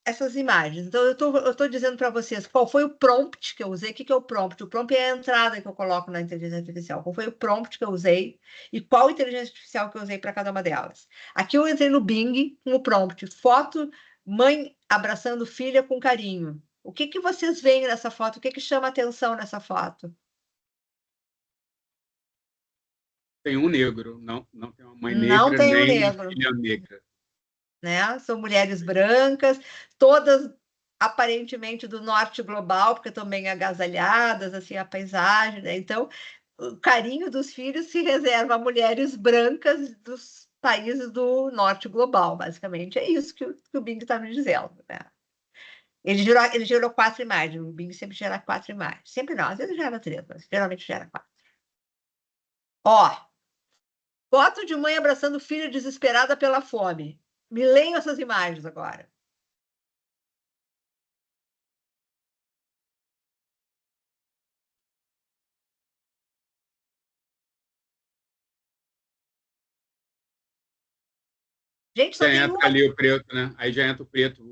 essas imagens. Então, eu tô dizendo para vocês qual foi o prompt que eu usei. O que é o prompt? O prompt é a entrada que eu coloco na inteligência artificial. Qual foi o prompt que eu usei e qual inteligência artificial que eu usei para cada uma delas. Aqui eu entrei no Bing com o prompt: foto, mãe abraçando filha com carinho. O que vocês veem nessa foto? O que chama atenção nessa foto? Tem um negro, não tem uma mãe Não negra, tem um nem negro. filha negra. Né? São mulheres brancas, todas aparentemente do norte global, porque também agasalhadas, assim, a paisagem, né? Então, o carinho dos filhos se reserva a mulheres brancas dos países do norte global, basicamente. É isso que o Bing está me dizendo, né? Ele gerou 4 imagens. O Bing sempre gera 4 imagens. Sempre não, às vezes gera 3, mas geralmente gera 4. Ó, foto de mãe abraçando filha desesperada pela fome. Me leiam essas imagens agora. Gente, só Já tem entra uma. ali o preto, né? Aí já entra o preto,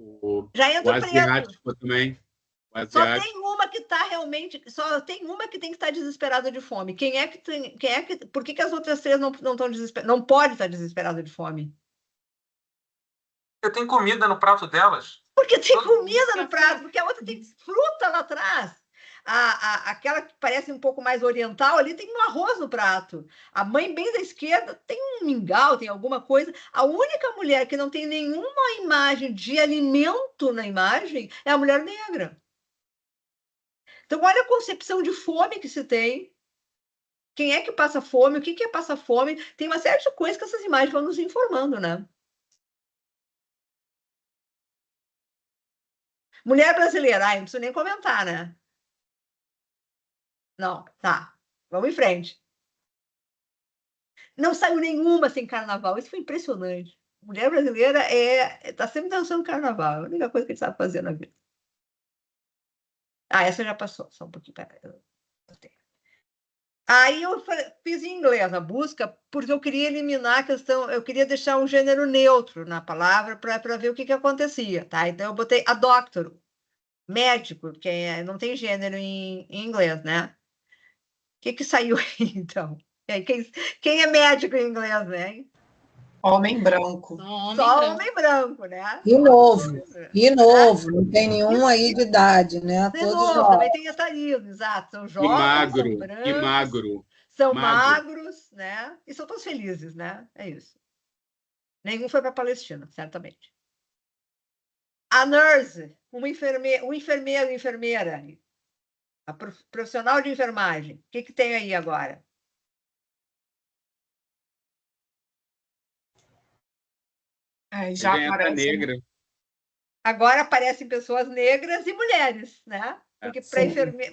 Já o entra o preto. asiático também. O Só asiático. tem uma que está realmente. Só tem uma que tem que estar desesperada de fome. Quem é que tem. Quem é que, por que as outras 3 não estão desesperadas? Não pode estar desesperada de fome. Eu tenho comida no prato delas. Porque tem comida no prato, porque a outra tem fruta lá atrás. Aquela que parece um pouco mais oriental ali tem um arroz no prato. A mãe bem da esquerda tem um mingau, tem alguma coisa. A única mulher que não tem nenhuma imagem de alimento na imagem é a mulher negra. Então, olha a concepção de fome que se tem. Quem é que passa fome? O que é passar fome? Tem uma série de coisas que essas imagens vão nos informando, né? Mulher brasileira, ai, não preciso nem comentar, né? Não, tá. Vamos em frente. Não saiu nenhuma sem carnaval. Isso foi impressionante. Mulher brasileira tá sempre dançando carnaval. É a única coisa que a gente sabe fazer na vida. Ah, essa já passou. Só um pouquinho. Peraí. Aí eu fiz em inglês a busca, porque eu queria eliminar a questão, eu queria deixar um gênero neutro na palavra para ver o que acontecia, tá? Então eu botei a doctor, médico, porque não tem gênero em inglês, né? O que saiu aí, então? Quem é médico em inglês, né? Homem branco. Só homem branco, né? E novo, não tem nenhum aí de idade, né? De Todos novo, também jovens. tem etarismo, exato. São E jovens, são magro, e brancos, magro. são Magro. magros, né? E são todos felizes, né? É isso. Nenhum foi para a Palestina, certamente. A nurse, um enfermeiro, enfermeira, a profissional de enfermagem. O que tem aí agora? Aí Já já entra aparece. negra. Agora aparecem pessoas negras e mulheres, né? Porque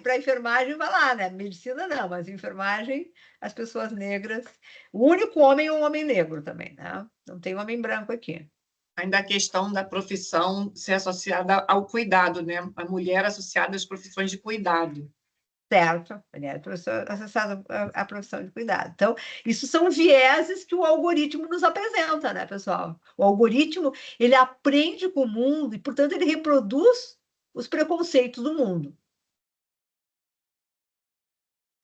para enfermagem vai lá, né? Medicina não, mas enfermagem, as pessoas negras. O único homem é um homem negro também, né? Não tem homem branco aqui. Ainda a questão da profissão ser associada ao cuidado, né? A mulher associada às profissões de cuidado. Certo, mulher acessada à profissão de cuidado. Então, isso são vieses que o algoritmo nos apresenta, né, pessoal? O algoritmo, ele aprende com o mundo e, portanto, ele reproduz os preconceitos do mundo.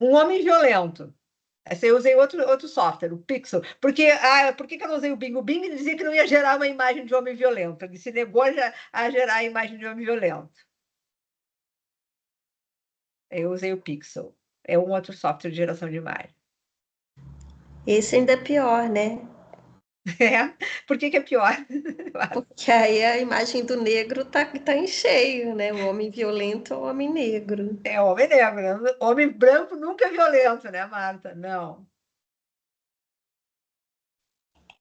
Um homem violento. Essa eu usei outro software, o Pixel. Porque, por que eu não usei o Bing? O Bing dizia que não ia gerar uma imagem de homem violento. Ele se negou a gerar a imagem de homem violento. Eu usei o Pixel. É um outro software de geração de imagem. Esse ainda é pior, né? É? Por que é pior? Porque aí a imagem do negro tá em cheio, né? O homem violento é o homem negro. É homem negro. Né? Homem branco nunca é violento, né, Marta? Não.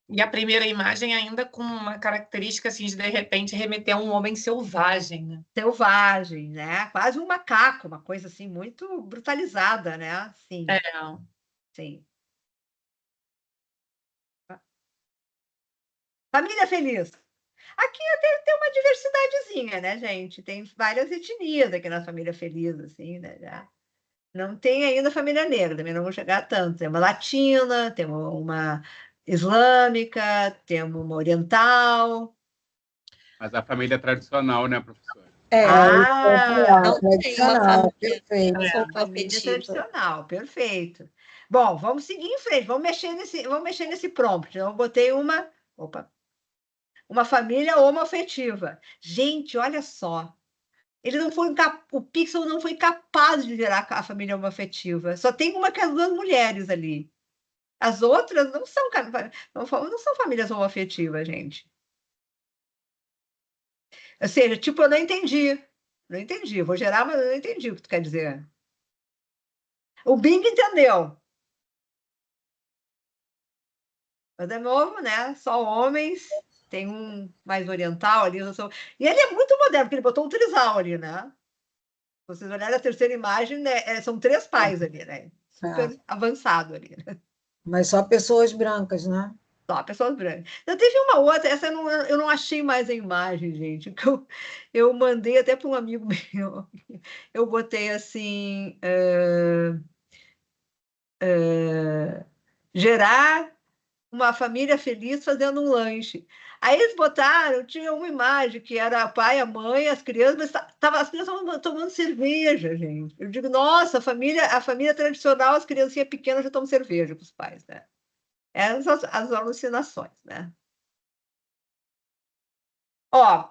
E a primeira imagem ainda com uma característica assim, de repente remeter a um homem selvagem, né? Selvagem, né? Quase um macaco, uma coisa assim muito brutalizada, né? Sim. É. Sim. Família feliz. Aqui até tem uma diversidadezinha, né, gente? Tem várias etnias aqui na família feliz, assim, né? Já, Não tem ainda família negra, também não vou chegar a tanto. Tem uma latina, temos uma islâmica, temos uma oriental. Mas a família tradicional, né, professora? Não tem uma Tradicional, família perfeito. Família afetiva. tradicional, perfeito. Bom, vamos seguir em frente, vamos mexer nesse prompt. Então, eu botei uma família homoafetiva. Gente, olha só. Ele não foi o Pixel não foi capaz de gerar a família homoafetiva. Só tem uma que as duas mulheres ali. As outras não são famílias homoafetivas, gente. Ou seja, tipo, eu não entendi. Não entendi. Vou gerar, mas eu não entendi o que tu quer dizer. O Bing entendeu. Mas, de novo, né? Só homens. Tem um mais oriental ali. E ele é muito moderno, porque ele botou um trisal ali, né? Se vocês olharem a terceira imagem, né, são 3 pais ali, né? Super avançado ali, né? Mas só pessoas brancas, né? Só pessoas brancas. Eu teve uma outra, essa eu não achei mais a imagem, gente. Que eu mandei até para um amigo meu. Eu botei assim. Gerar uma família feliz fazendo um lanche. Aí eles botaram, tinha uma imagem que era a pai, a mãe, as crianças, mas as crianças estavam tomando cerveja, gente. Eu digo, nossa, a família tradicional, as criancinhas pequenas já tomam cerveja com os pais, né? Essas as alucinações, né? Ó,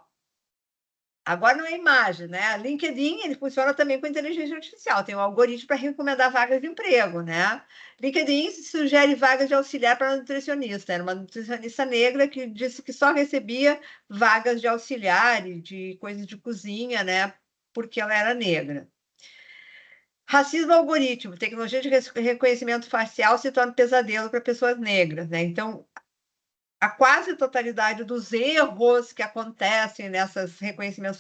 agora não é imagem, né? A LinkedIn, ele funciona também com inteligência artificial. Tem um algoritmo para recomendar vagas de emprego, né? LinkedIn sugere vagas de auxiliar para nutricionista. Era uma nutricionista negra que disse que só recebia vagas de auxiliar e de coisas de cozinha, né? Porque ela era negra. Racismo algoritmo, tecnologia de reconhecimento facial se torna um pesadelo para pessoas negras, né? Então, a quase totalidade dos erros que acontecem nessas reconhecimentos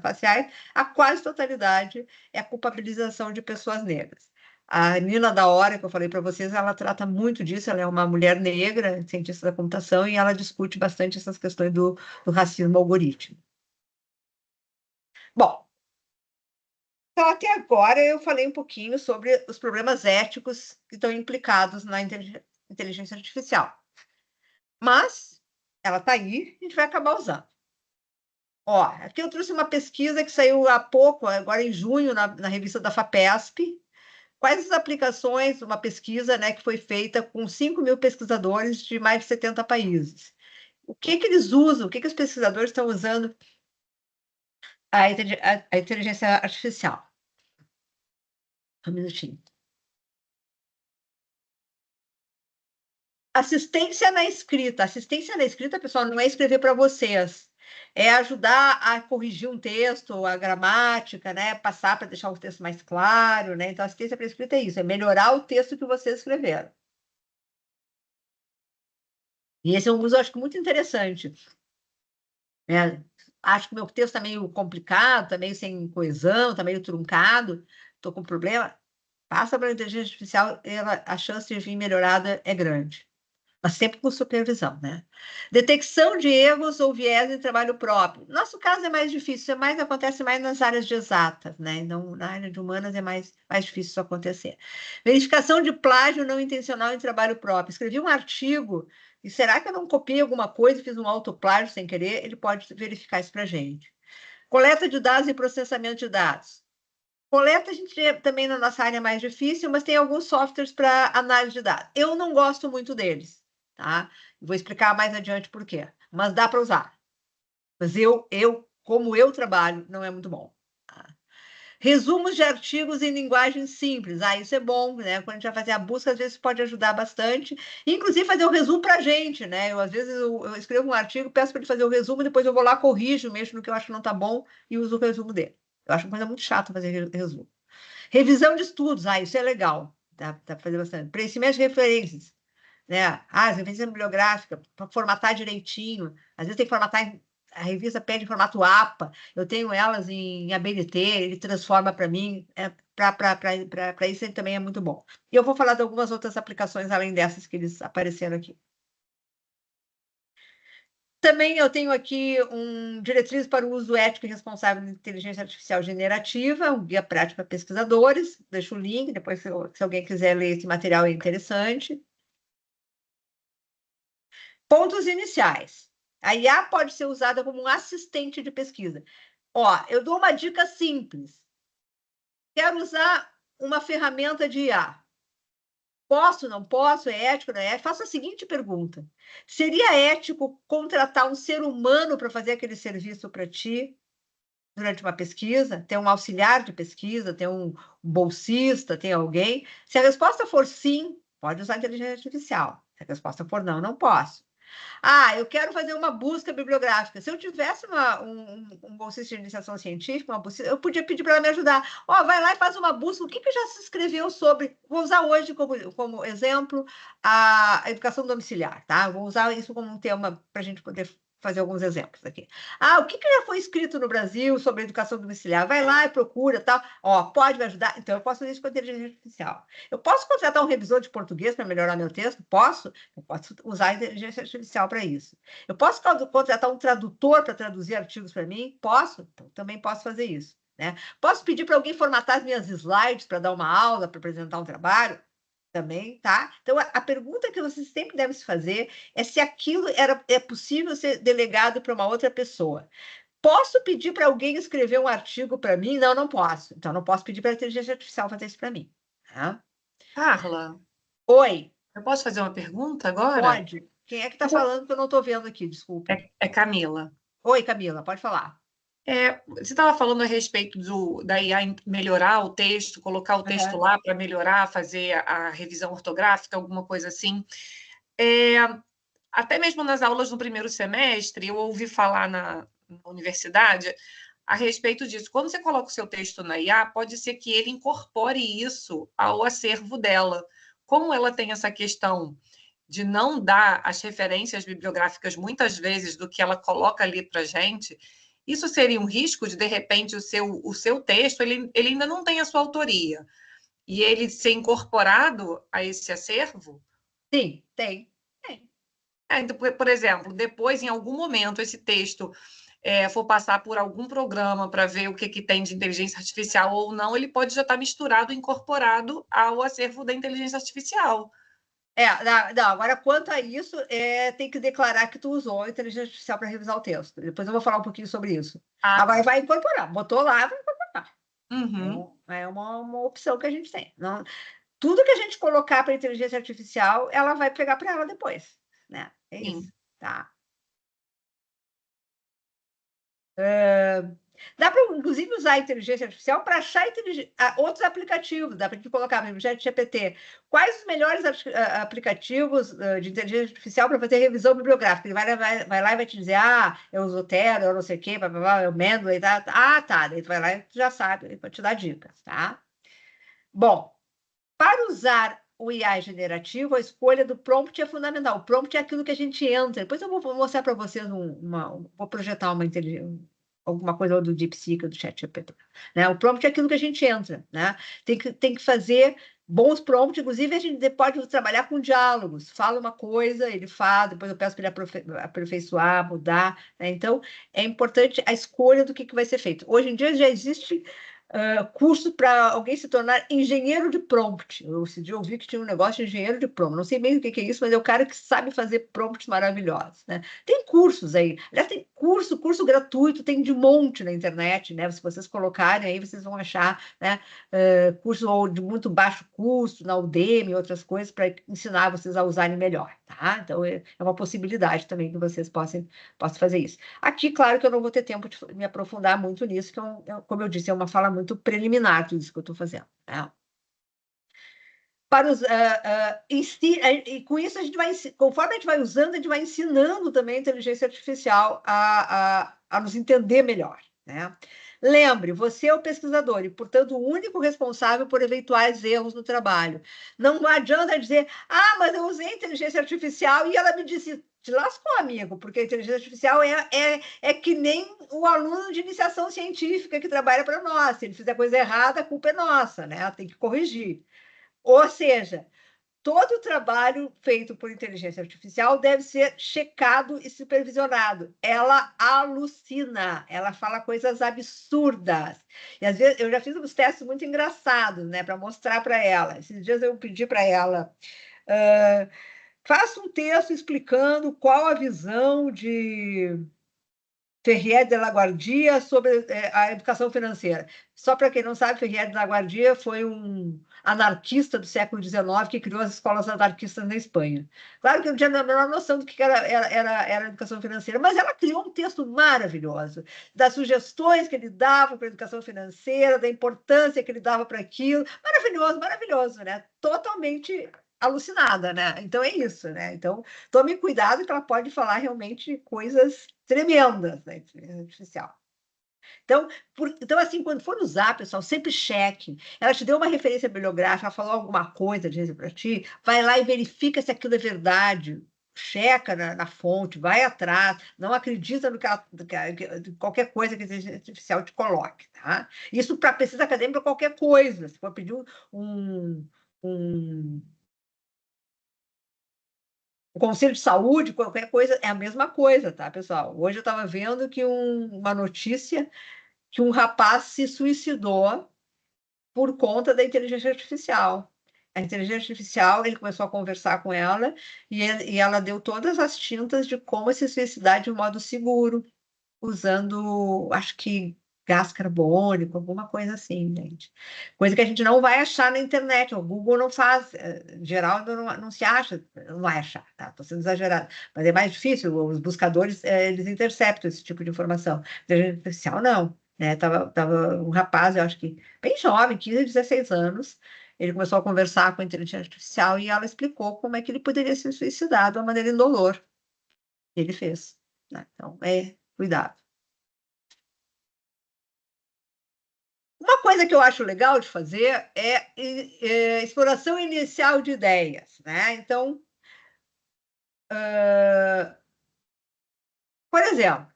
faciais, a quase totalidade é a culpabilização de pessoas negras. A Nina da Hora, que eu falei para vocês, ela trata muito disso, ela é uma mulher negra, cientista da computação, e ela discute bastante essas questões do racismo algoritmo. Bom, então até agora eu falei um pouquinho sobre os problemas éticos que estão implicados na inteligência artificial. Mas ela está aí, a gente vai acabar usando. Ó, aqui eu trouxe uma pesquisa que saiu há pouco, agora em junho, na revista da FAPESP. Quais as aplicações, uma pesquisa, né, que foi feita com 5.000 pesquisadores de mais de 70 países. O que que eles usam, o que que os pesquisadores estão usando a inteligência artificial? Um minutinho. Assistência na escrita. Assistência na escrita, pessoal, não é escrever para vocês. É ajudar a corrigir um texto, a gramática, né? Passar para deixar o texto mais claro, né? Então, assistência para escrita é isso, é melhorar o texto que vocês escreveram. E esse é um uso, acho que, muito interessante. Né? Acho que meu texto está meio complicado, está meio sem coesão, está meio truncado, estou com problema. Passa para a inteligência artificial, a chance de vir melhorada é grande. Mas sempre com supervisão, né? Detecção de erros ou viés em trabalho próprio. Nosso caso é mais difícil, acontece mais nas áreas de exatas, né? Então, na área de humanas é mais difícil isso acontecer. Verificação de plágio não intencional em trabalho próprio. Escrevi um artigo, e será que eu não copiei alguma coisa, fiz um autoplágio sem querer? Ele pode verificar isso para a gente. Coleta de dados e processamento de dados. Coleta, a gente também na nossa área é mais difícil, mas tem alguns softwares para análise de dados. Eu não gosto muito deles, tá? Vou explicar mais adiante por quê. Mas dá para usar. Mas como eu trabalho, não é muito bom. Tá? Resumos de artigos em linguagem simples. Isso é bom, né? Quando a gente vai fazer a busca, às vezes pode ajudar bastante. Inclusive, fazer o resumo para a gente, né? Às vezes, eu escrevo um artigo, peço para ele fazer o resumo, depois eu vou lá, corrijo, mexo no que eu acho que não está bom e uso o resumo dele. Eu acho uma coisa muito chata fazer resumo. Revisão de estudos, isso é legal. Dá para fazer bastante. Preenchimento de referências. Né? As referências bibliográficas, para formatar direitinho. Às vezes tem que formatar, a revista pede em formato APA, eu tenho elas em ABNT, ele transforma para mim, para isso ele também é muito bom. E eu vou falar de algumas outras aplicações além dessas que eles apareceram aqui. Também eu tenho aqui diretriz para o uso ético e responsável de inteligência artificial generativa, um guia prático para pesquisadores. Deixo o link, depois se alguém quiser ler esse material é interessante. Pontos iniciais. A IA pode ser usada como um assistente de pesquisa. Ó, eu dou uma dica simples. Quero usar uma ferramenta de IA. Posso, não posso? É ético, não é ético? Faço a seguinte pergunta. Seria ético contratar um ser humano para fazer aquele serviço para ti durante uma pesquisa? Ter um auxiliar de pesquisa, ter um bolsista, ter alguém? Se a resposta for sim, pode usar inteligência artificial. Se a resposta for não, não posso. Ah, eu quero fazer uma busca bibliográfica. Se eu tivesse um bolsista de iniciação científica, eu podia pedir para ela me ajudar. Ó, vai lá e faz uma busca. O que já se escreveu sobre... Vou usar hoje como exemplo a educação domiciliar, tá? Vou usar isso como um tema para a gente poder fazer alguns exemplos aqui. Ah, o que já foi escrito no Brasil sobre educação domiciliar? Vai lá e procura, tal. Ó, pode me ajudar? Então, eu posso fazer isso com a inteligência artificial. Eu posso contratar um revisor de português para melhorar meu texto? Posso. Eu posso usar a inteligência artificial para isso. Eu posso contratar um tradutor para traduzir artigos para mim? Posso. Então, também posso fazer isso, né? Posso pedir para alguém formatar as minhas slides para dar uma aula, para apresentar um trabalho? Também, tá? Então, a pergunta que vocês sempre devem se fazer é se aquilo é possível ser delegado para uma outra pessoa. Posso pedir para alguém escrever um artigo para mim? Não, não posso. Então, não posso pedir para a inteligência artificial fazer isso para mim. Tá? Carla, Oi, eu posso fazer uma pergunta agora? pode. Quem é que está falando que eu não estou vendo aqui? Desculpa. É Camila. Oi, Camila, pode falar. Você estava falando a respeito da IA melhorar o texto, colocar o texto lá para melhorar, fazer a revisão ortográfica, alguma coisa assim. Até mesmo nas aulas no primeiro semestre, eu ouvi falar na universidade a respeito disso. Quando você coloca o seu texto na IA, pode ser que ele incorpore isso ao acervo dela. Como ela tem essa questão de não dar as referências bibliográficas, muitas vezes, do que ela coloca ali para a gente, isso seria um risco de repente, o seu texto ele ainda não tem a sua autoria, e ele ser incorporado a esse acervo? Sim, tem. Então, por exemplo, depois, em algum momento, esse texto for passar por algum programa para ver o que tem de inteligência artificial ou não, ele pode já estar misturado, incorporado ao acervo da inteligência artificial. Não, agora, quanto a isso, tem que declarar que tu usou a inteligência artificial para revisar o texto. Depois eu vou falar um pouquinho sobre isso. Agora vai incorporar. Botou lá, vai incorporar. Uhum. É uma opção que a gente tem. Não, tudo que a gente colocar para a inteligência artificial, ela vai pegar para ela depois. Né? É isso. Sim. Tá? Dá para, inclusive, usar a inteligência artificial para achar outros aplicativos. Dá para a gente colocar no ChatGPT. Quais os melhores aplicativos de inteligência artificial para fazer revisão bibliográfica? Ele vai lá e vai te dizer, é o Zotero, é o não sei o quê, é o Mendeley, tá? Tá. Daí tu vai lá e tu já sabe, ele vai te dar dicas, tá? Bom, para usar o IA generativo, a escolha do prompt é fundamental. O prompt é aquilo que a gente entra. Depois eu vou mostrar para vocês vou projetar alguma coisa do DeepSeek ou do ChatGPT. Né? O prompt é aquilo que a gente entra. Né? Tem que fazer bons prompts. Inclusive, a gente pode trabalhar com diálogos. Fala uma coisa, ele fala, depois eu peço para ele aperfeiçoar, mudar. Né? Então, é importante a escolha do que vai ser feito. Hoje em dia já existe curso para alguém se tornar engenheiro de prompt. Esse dia eu vi que tinha um negócio de engenheiro de prompt. Não sei bem o que é isso, mas é o cara que sabe fazer prompts maravilhosos. Né? Tem cursos aí. Aliás, tem curso gratuito, tem de monte na internet. Né? Se vocês colocarem aí, vocês vão achar, né? Curso de muito baixo custo, na Udemy e outras coisas, para ensinar vocês a usarem melhor. Tá? Então, é uma possibilidade também que vocês possam fazer isso. Aqui, claro que eu não vou ter tempo de me aprofundar muito nisso, que, como eu disse, é uma fala muito preliminar tudo isso que eu estou fazendo. Né? E com isso, conforme a gente vai usando, a gente vai ensinando também a inteligência artificial a nos entender melhor. Né? Lembre, você é o pesquisador e, portanto, o único responsável por eventuais erros no trabalho. Não adianta dizer, mas eu usei inteligência artificial e ela me disse, te lascou, amigo, porque a inteligência artificial é que nem o aluno de iniciação científica que trabalha para nós. Se ele fizer coisa errada, a culpa é nossa, né? Tem que corrigir. Ou seja, todo o trabalho feito por inteligência artificial deve ser checado e supervisionado. Ela alucina, ela fala coisas absurdas. E às vezes eu já fiz uns testes muito engraçados, né, para mostrar para ela. Esses dias eu pedi para ela, faça um texto explicando qual a visão de Ferrier de Laguardia sobre a educação financeira. Só para quem não sabe, Ferrier de Laguardia foi um anarquista do século XIX que criou as escolas anarquistas na Espanha. Claro que eu não tinha a menor noção do que era educação financeira, mas ela criou um texto maravilhoso, das sugestões que ele dava para a educação financeira, da importância que ele dava para aquilo. Maravilhoso, maravilhoso, né? Totalmente alucinada, né? Então é isso, né? Então tome cuidado que ela pode falar realmente coisas tremendas na inteligência artificial. Então, assim, quando for usar, pessoal, sempre cheque. Ela te deu uma referência bibliográfica, ela falou alguma coisa de para ti, vai lá e verifica se aquilo é verdade. Checa na fonte, vai atrás, não acredita no qualquer coisa que a inteligência artificial te coloque, tá? Isso para pesquisa acadêmica, qualquer coisa. Se for pedir o Conselho de Saúde, qualquer coisa, é a mesma coisa, tá, pessoal? Hoje eu estava vendo que uma notícia que um rapaz se suicidou por conta da inteligência artificial. A inteligência artificial, ele começou a conversar com ela e ela deu todas as tintas de como se suicidar de um modo seguro, usando, acho que gás carbônico, alguma coisa assim, gente. Coisa que a gente não vai achar na internet, o Google não faz, Geraldo não se acha, não vai achar, tá? Estou sendo exagerada, mas é mais difícil, os buscadores, eles interceptam esse tipo de informação. Inteligência artificial, não, né? Tava um rapaz, eu acho que bem jovem, 15, 16 anos, ele começou a conversar com a inteligência artificial e ela explicou como é que ele poderia se suicidar de uma maneira indolor. Ele fez, né? Então, cuidado. Uma coisa que eu acho legal de fazer é exploração inicial de ideias, né? Então, por exemplo,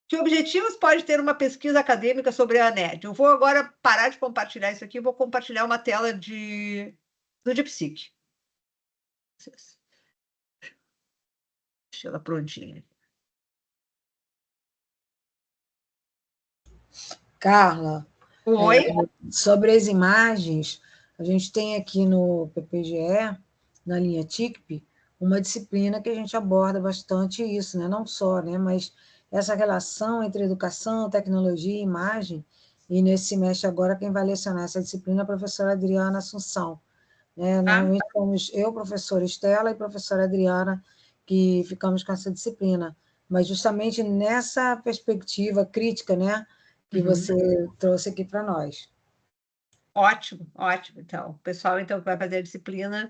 que objetivos pode ter uma pesquisa acadêmica sobre a ANED? Eu vou agora parar de compartilhar isso aqui, vou compartilhar uma tela do DeepSeek. Deixa ela prontinha. Carla, Oi? sobre as imagens, a gente tem aqui no PPGE, na linha TICP, uma disciplina que a gente aborda bastante isso, né? Não só, né? Mas essa relação entre educação, tecnologia e imagem, e nesse semestre agora quem vai lecionar essa disciplina é a professora Adriana Assunção. Né? Normalmente somos eu, professora Estela e professora Adriana, que ficamos com essa disciplina, mas justamente nessa perspectiva crítica, né, que você trouxe aqui para nós. Ótimo, ótimo. Então, o pessoal então, que vai fazer a disciplina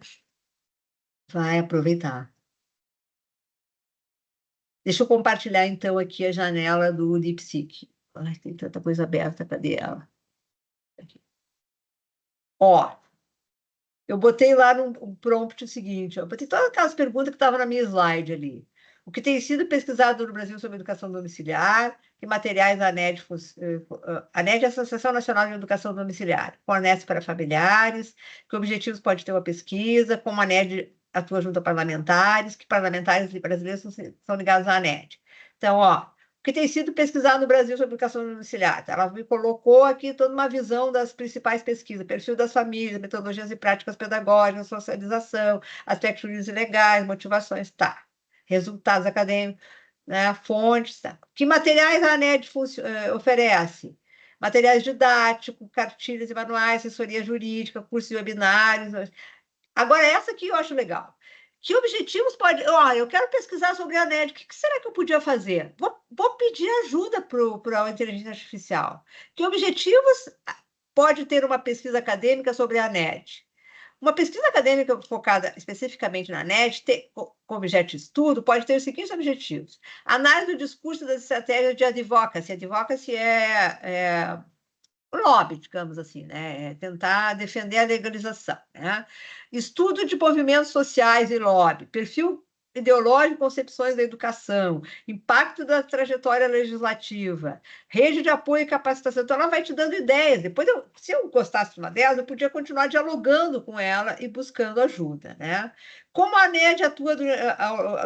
vai aproveitar. Deixa eu compartilhar, então, aqui a janela do DeepSeek. Ai, tem tanta coisa aberta, cadê ela? Aqui. Ó, eu botei lá no prompt o seguinte, eu botei todas aquelas perguntas que estavam na minha slide ali. O que tem sido pesquisado no Brasil sobre educação domiciliar, que materiais a ANED, a ANED é a Associação Nacional de Educação Domiciliar, fornece para familiares, que objetivos pode ter uma pesquisa, como a ANED atua junto a parlamentares, que parlamentares brasileiros são ligados à ANED. Então, ó, o que tem sido pesquisado no Brasil sobre educação domiciliar. Ela me colocou aqui toda uma visão das principais pesquisas, perfil das famílias, metodologias e práticas pedagógicas, socialização, aspectos jurídicos e legais, motivações, tá. Resultados acadêmicos, né, fontes, tá. Que materiais a ANED oferece? Materiais didáticos, cartilhas e manuais, assessoria jurídica, cursos e webinários. Agora, essa aqui eu acho legal. Que objetivos pode... eu quero pesquisar sobre a ANED. O que será que eu podia fazer? Vou pedir ajuda para a inteligência artificial. Que objetivos pode ter uma pesquisa acadêmica sobre a ANED? Uma pesquisa acadêmica focada especificamente na ANED, com objeto de estudo, pode ter os seguintes objetivos. Análise do discurso das estratégias de advocacy. Advocacy é lobby, digamos assim, né? Tentar defender a legalização, né? Estudo de movimentos sociais e lobby, perfil ideológico e concepções da educação, impacto da trajetória legislativa, rede de apoio e capacitação. Então, ela vai te dando ideias. Depois, se eu gostasse de uma delas, eu podia continuar dialogando com ela e buscando ajuda, né? Como a ANED atua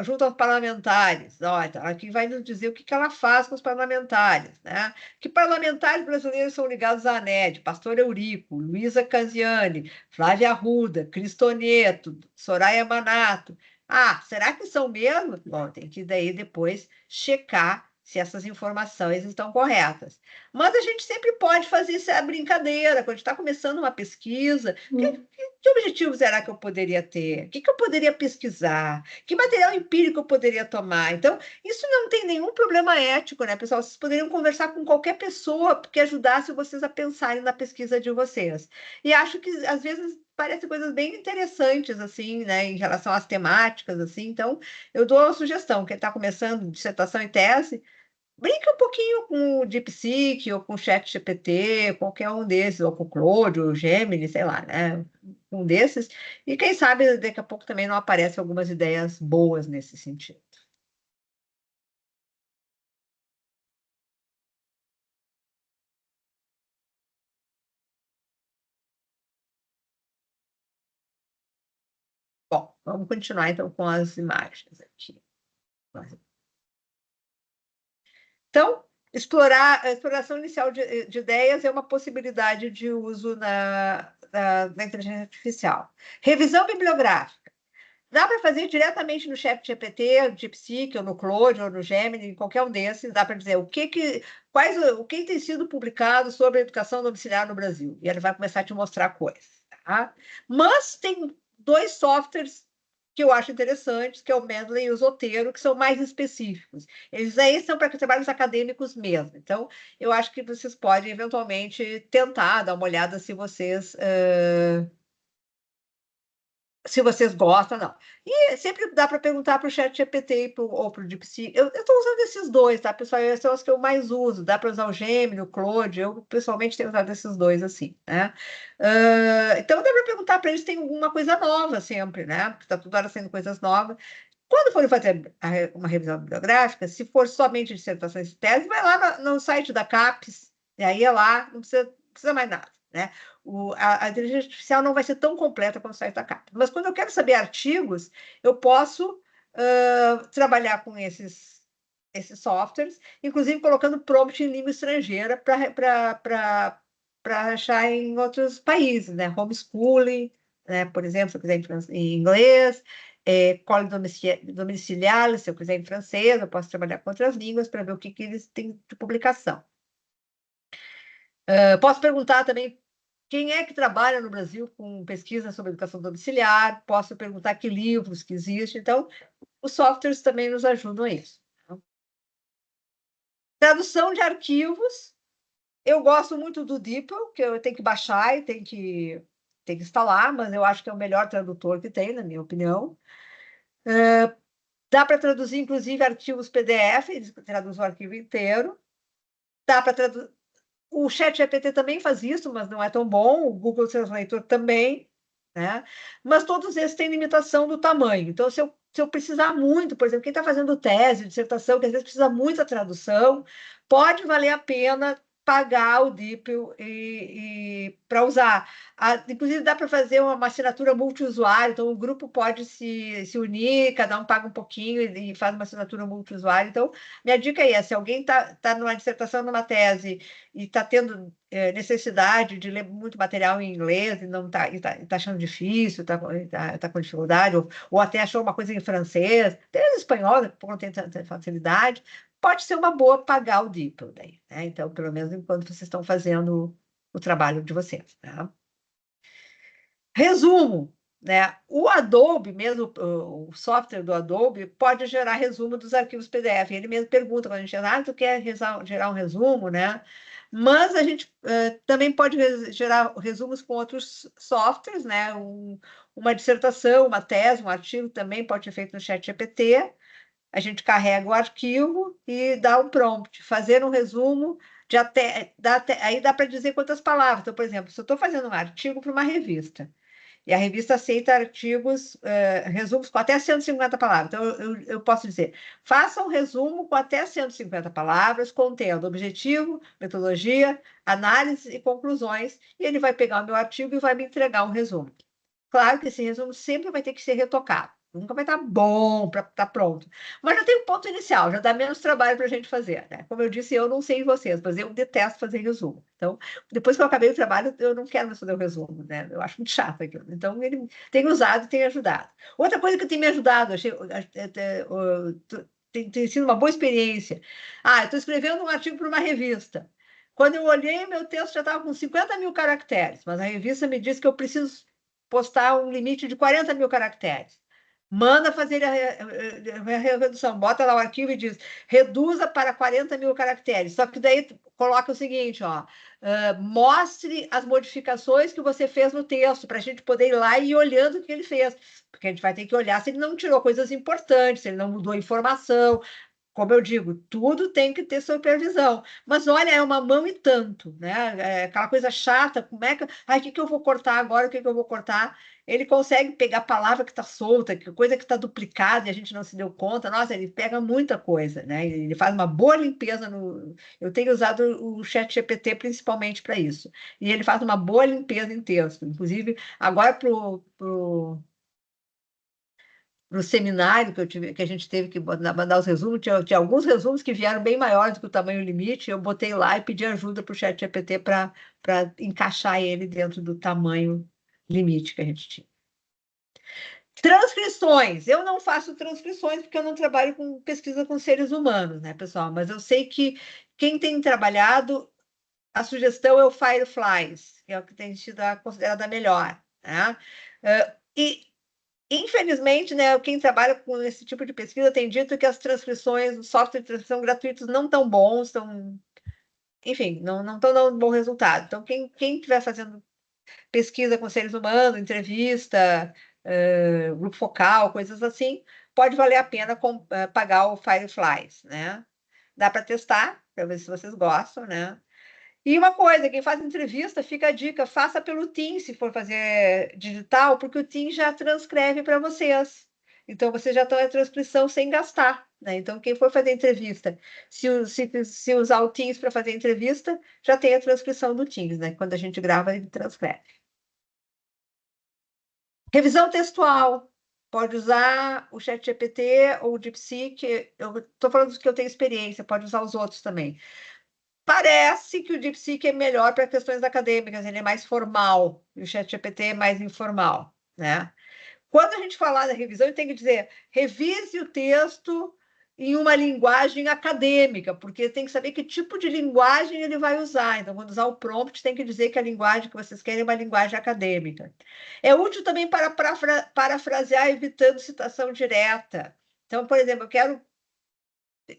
junto aos parlamentares? Ó, então, aqui vai nos dizer o que ela faz com os parlamentares, né? Que parlamentares brasileiros são ligados à ANED? Pastor Eurico, Luísa Canziani, Flávia Arruda, Cristoneto, Soraya Manato. Ah, será que são mesmo? Bom, tem que daí depois checar se essas informações estão corretas. Mas a gente sempre pode fazer essa brincadeira, quando a gente está começando uma pesquisa, que objetivos será que eu poderia ter? O que eu poderia pesquisar? Que material empírico eu poderia tomar? Então, isso não tem nenhum problema ético, né, pessoal? Vocês poderiam conversar com qualquer pessoa que ajudasse vocês a pensarem na pesquisa de vocês. E acho que, às vezes, parecem coisas bem interessantes, assim, né, em relação às temáticas, assim. Então, eu dou uma sugestão, quem está começando dissertação e tese, brinque um pouquinho com o DeepSeek ou com o ChatGPT, qualquer um desses, ou com o Claude, ou o Gemini, sei lá, né? Um desses. E quem sabe daqui a pouco também não aparecem algumas ideias boas nesse sentido. Bom, vamos continuar então com as imagens aqui. Então, a exploração inicial de ideias é uma possibilidade de uso na inteligência artificial. Revisão bibliográfica. Dá para fazer diretamente no ChatGPT, no DeepSeek, ou no Claude, ou no Gemini, em qualquer um desses. Dá para dizer o que tem sido publicado sobre a educação domiciliar no Brasil. E ele vai começar a te mostrar coisas. Tá? Mas tem 2 softwares que eu acho interessantes, que é o Mendeley e o Zotero, que são mais específicos. Eles aí são para trabalhos acadêmicos mesmo. Então, eu acho que vocês podem, eventualmente, tentar dar uma olhada se vocês gostam, não. E sempre dá para perguntar para o ChatGPT ou para o DeepSeek. Eu estou usando esses 2, tá, pessoal? Esses são os que eu mais uso. Dá para usar o Gemini, o Claude. Eu, pessoalmente, tenho usado esses 2 assim, né? Então, dá para perguntar para eles se tem alguma coisa nova sempre, né? Porque está toda hora sendo coisas novas. Quando for fazer uma revisão bibliográfica, se for somente dissertações e tese, vai lá no site da CAPES, e aí é lá, não precisa mais nada, né? A inteligência artificial não vai ser tão completa quanto o site da CAPES. Mas quando eu quero saber artigos, eu posso trabalhar com esses softwares, inclusive colocando prompt em língua estrangeira para achar em outros países, né? Homeschooling, né? Por exemplo, se eu quiser em inglês, cole domiciliar, se eu quiser em francês, eu posso trabalhar com outras línguas para ver o que eles têm de publicação. Posso perguntar também quem é que trabalha no Brasil com pesquisa sobre educação domiciliar, posso perguntar que livros que existem. Então, os softwares também nos ajudam a isso. Tradução de arquivos. Eu gosto muito do DeepL, que eu tenho que baixar e tenho que instalar, mas eu acho que é o melhor tradutor que tem, na minha opinião. Dá para traduzir, inclusive, arquivos PDF, ele traduz o arquivo inteiro. Dá para traduzir. O ChatGPT também faz isso, mas não é tão bom. O Google Translator também, né? Mas todos esses têm limitação do tamanho. Então, se eu precisar muito, por exemplo, quem está fazendo tese, dissertação, que às vezes precisa muita tradução, pode valer a pena pagar o DeepL para usar. Inclusive, dá para fazer uma assinatura multiusuário, então o grupo pode se unir, cada um paga um pouquinho e faz uma assinatura multiusuário. Então, minha dica é essa: se alguém está numa dissertação, numa tese, e está tendo necessidade de ler muito material em inglês e não tá achando difícil, está com dificuldade, ou até achou uma coisa em francês, até em espanhol, não tem tanta facilidade, pode ser uma boa pagar o DeepL daí, né? Então, pelo menos enquanto vocês estão fazendo o trabalho de vocês, tá? Resumo, né? O Adobe, mesmo o software do Adobe, pode gerar resumo dos arquivos PDF. Ele mesmo pergunta quando a gente tu quer gerar um resumo, né? Mas a gente também pode gerar resumos com outros softwares, né? Uma dissertação, uma tese, um artigo também pode ser feito no ChatGPT. A gente carrega o arquivo e dá um prompt, fazer um resumo aí dá para dizer quantas palavras. Então, por exemplo, se eu estou fazendo um artigo para uma revista, E a revista aceita artigos, resumos com até 150 palavras. Então, eu posso dizer, faça um resumo com até 150 palavras, contendo objetivo, metodologia, análise e conclusões, e ele vai pegar o meu artigo e vai me entregar um resumo. Claro que esse resumo sempre vai ter que ser retocado. Nunca vai estar bom para estar pronto. Mas já tem um ponto inicial, já dá menos trabalho para a gente fazer, né? Como eu disse, eu não sei vocês, mas eu detesto fazer resumo. Então, depois que eu acabei o trabalho, eu não quero mais fazer o resumo, né? Eu acho muito chato aquilo. Então, ele tem usado e tem ajudado. Outra coisa que tem me ajudado, tem sido uma boa experiência. Eu estou escrevendo um artigo para uma revista. Quando eu olhei, meu texto já estava com 50 mil caracteres, mas a revista me disse que eu preciso postar um limite de 40 mil caracteres. Manda fazer a redução, bota lá o arquivo e diz, reduza para 40 mil caracteres. Só que daí coloca o seguinte, mostre as modificações que você fez no texto, para a gente poder ir lá e ir olhando o que ele fez. Porque a gente vai ter que olhar se ele não tirou coisas importantes, se ele não mudou a informação. Como eu digo, tudo tem que ter supervisão. Mas olha, é uma mão e tanto, né? É aquela coisa chata, como é que. O que eu vou cortar agora? O que eu vou cortar? Ele consegue pegar a palavra que está solta, coisa que está duplicada e a gente não se deu conta. Nossa, ele pega muita coisa, né? Ele faz uma boa limpeza no. Eu tenho usado o ChatGPT principalmente para isso. E ele faz uma boa limpeza em texto. Inclusive, agora para no seminário que a gente teve que mandar os resumos, tinha alguns resumos que vieram bem maiores do que o tamanho limite, eu botei lá e pedi ajuda para o ChatGPT para encaixar ele dentro do tamanho limite que a gente tinha. Transcrições. Eu não faço transcrições porque eu não trabalho com pesquisa com seres humanos, né, pessoal? Mas eu sei que quem tem trabalhado, a sugestão é o Fireflies, que é o que tem sido considerada melhor, né? Infelizmente, né, quem trabalha com esse tipo de pesquisa tem dito que as transcrições, os softwares de transcrição gratuitos não estão bons, enfim, não estão dando um bom resultado. Então, quem estiver fazendo pesquisa com seres humanos, entrevista, grupo focal, coisas assim, pode valer a pena pagar o Fireflies, né? Dá para testar, para ver se vocês gostam, né? E uma coisa, quem faz entrevista, fica a dica, faça pelo Teams, se for fazer digital, porque o Teams já transcreve para vocês. Então, vocês já estão em transcrição sem gastar, né? Então, quem for fazer entrevista, se usar o Teams para fazer entrevista, já tem a transcrição do Teams, né? Quando a gente grava, ele transcreve. Revisão textual. Pode usar o ChatGPT ou o DeepSeek. Eu estou falando dos que eu tenho experiência, pode usar os outros também. Parece que o DeepSeek é melhor para questões acadêmicas, ele é mais formal, e o ChatGPT é mais informal, né? Quando a gente falar da revisão, tem que dizer, revise o texto em uma linguagem acadêmica, porque tem que saber que tipo de linguagem ele vai usar. Então, quando usar o prompt, tem que dizer que a linguagem que vocês querem é uma linguagem acadêmica. É útil também para parafrasear, evitando citação direta. Então, por exemplo, eu quero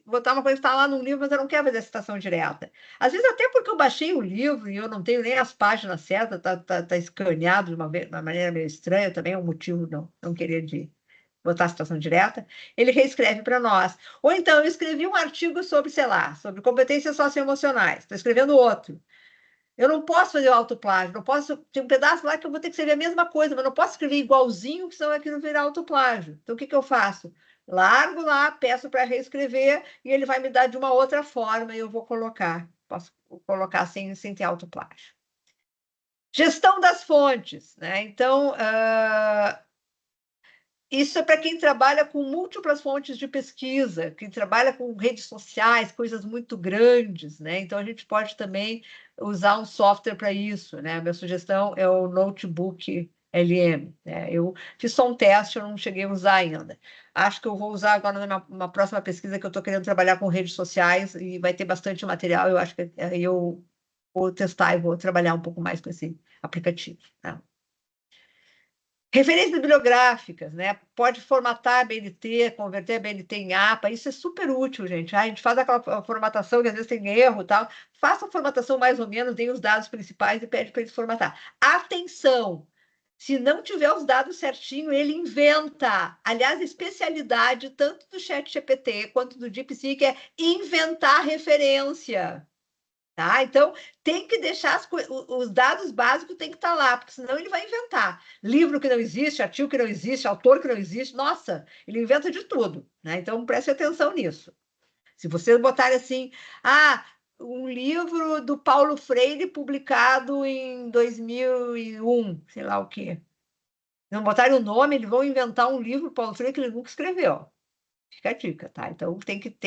botar uma coisa que está lá no livro, mas eu não quero fazer a citação direta. Às vezes, até porque eu baixei o livro e eu não tenho nem as páginas certas, está escaneado de uma maneira meio estranha, também é um motivo não querer botar a citação direta, ele reescreve para nós. Ou então, eu escrevi um artigo sobre, sei lá, sobre competências socioemocionais, estou escrevendo outro. Eu não posso fazer o autoplágio, não posso. Tem um pedaço lá que eu vou ter que escrever a mesma coisa, mas não posso escrever igualzinho, senão aquilo virar autoplágio. Então, o que eu faço? Largo lá, peço para reescrever e ele vai me dar de uma outra forma e eu vou colocar. Posso colocar sem ter autoplágio. Gestão das fontes, né? Então, isso é para quem trabalha com múltiplas fontes de pesquisa, quem trabalha com redes sociais, coisas muito grandes, né? Então, a gente pode também usar um software para isso, né? A minha sugestão é o Notebook LM, né? Eu fiz só um teste, eu não cheguei a usar ainda. Acho que eu vou usar agora numa próxima pesquisa que eu estou querendo trabalhar com redes sociais e vai ter bastante material. Eu acho que eu vou testar e vou trabalhar um pouco mais com esse aplicativo, né? Referências bibliográficas, né? Pode formatar a BNT, converter a BNT em APA, isso é super útil, gente. A gente faz aquela formatação que às vezes tem erro e tal. Faça a formatação mais ou menos, dê os dados principais e pede para eles formatar. Atenção! Se não tiver os dados certinho, ele inventa. Aliás, a especialidade tanto do ChatGPT quanto do DeepSeek é inventar referência. Tá? Então, tem que deixar os dados básicos tem que estar lá, porque senão ele vai inventar. Livro que não existe, artigo que não existe, autor que não existe, nossa, ele inventa de tudo. Né? Então, preste atenção nisso. Se vocês botarem assim, um livro do Paulo Freire publicado em 2001, sei lá o quê. Não botarem o nome, eles vão inventar um livro do Paulo Freire que ele nunca escreveu. Fica a dica, tá? Então tem que.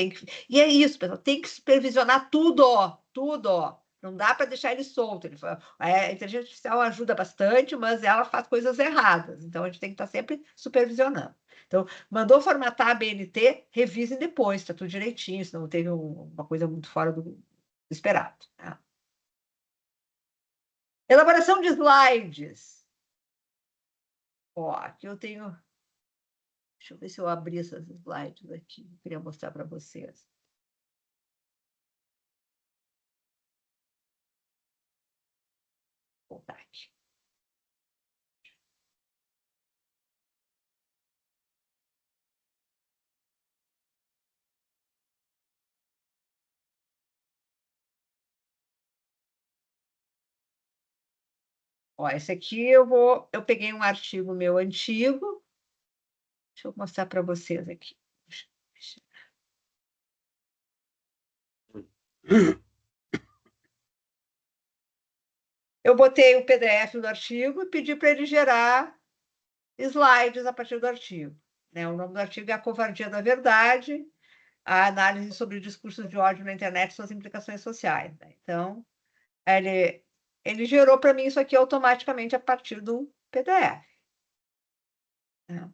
E é isso, pessoal, tem que supervisionar tudo, tudo. Não dá para deixar ele solto. A inteligência artificial ajuda bastante, mas ela faz coisas erradas. Então a gente tem que estar sempre supervisionando. Então, mandou formatar a BNT, revisem depois, está tudo direitinho, senão teve uma coisa muito fora do esperado. Tá? Elaboração de slides. Ó, aqui eu tenho. Deixa eu ver se eu abri essas slides aqui. Eu queria mostrar para vocês. Vou voltar aqui. Ó, esse aqui eu peguei um artigo meu antigo. Deixa eu mostrar para vocês aqui. Eu botei o PDF do artigo e pedi para ele gerar slides a partir do artigo. Né? O nome do artigo é A Covardia da Verdade, a análise sobre discursos de ódio na internet e suas implicações sociais. Né? Então, ele gerou para mim isso aqui automaticamente a partir do PDF. Né?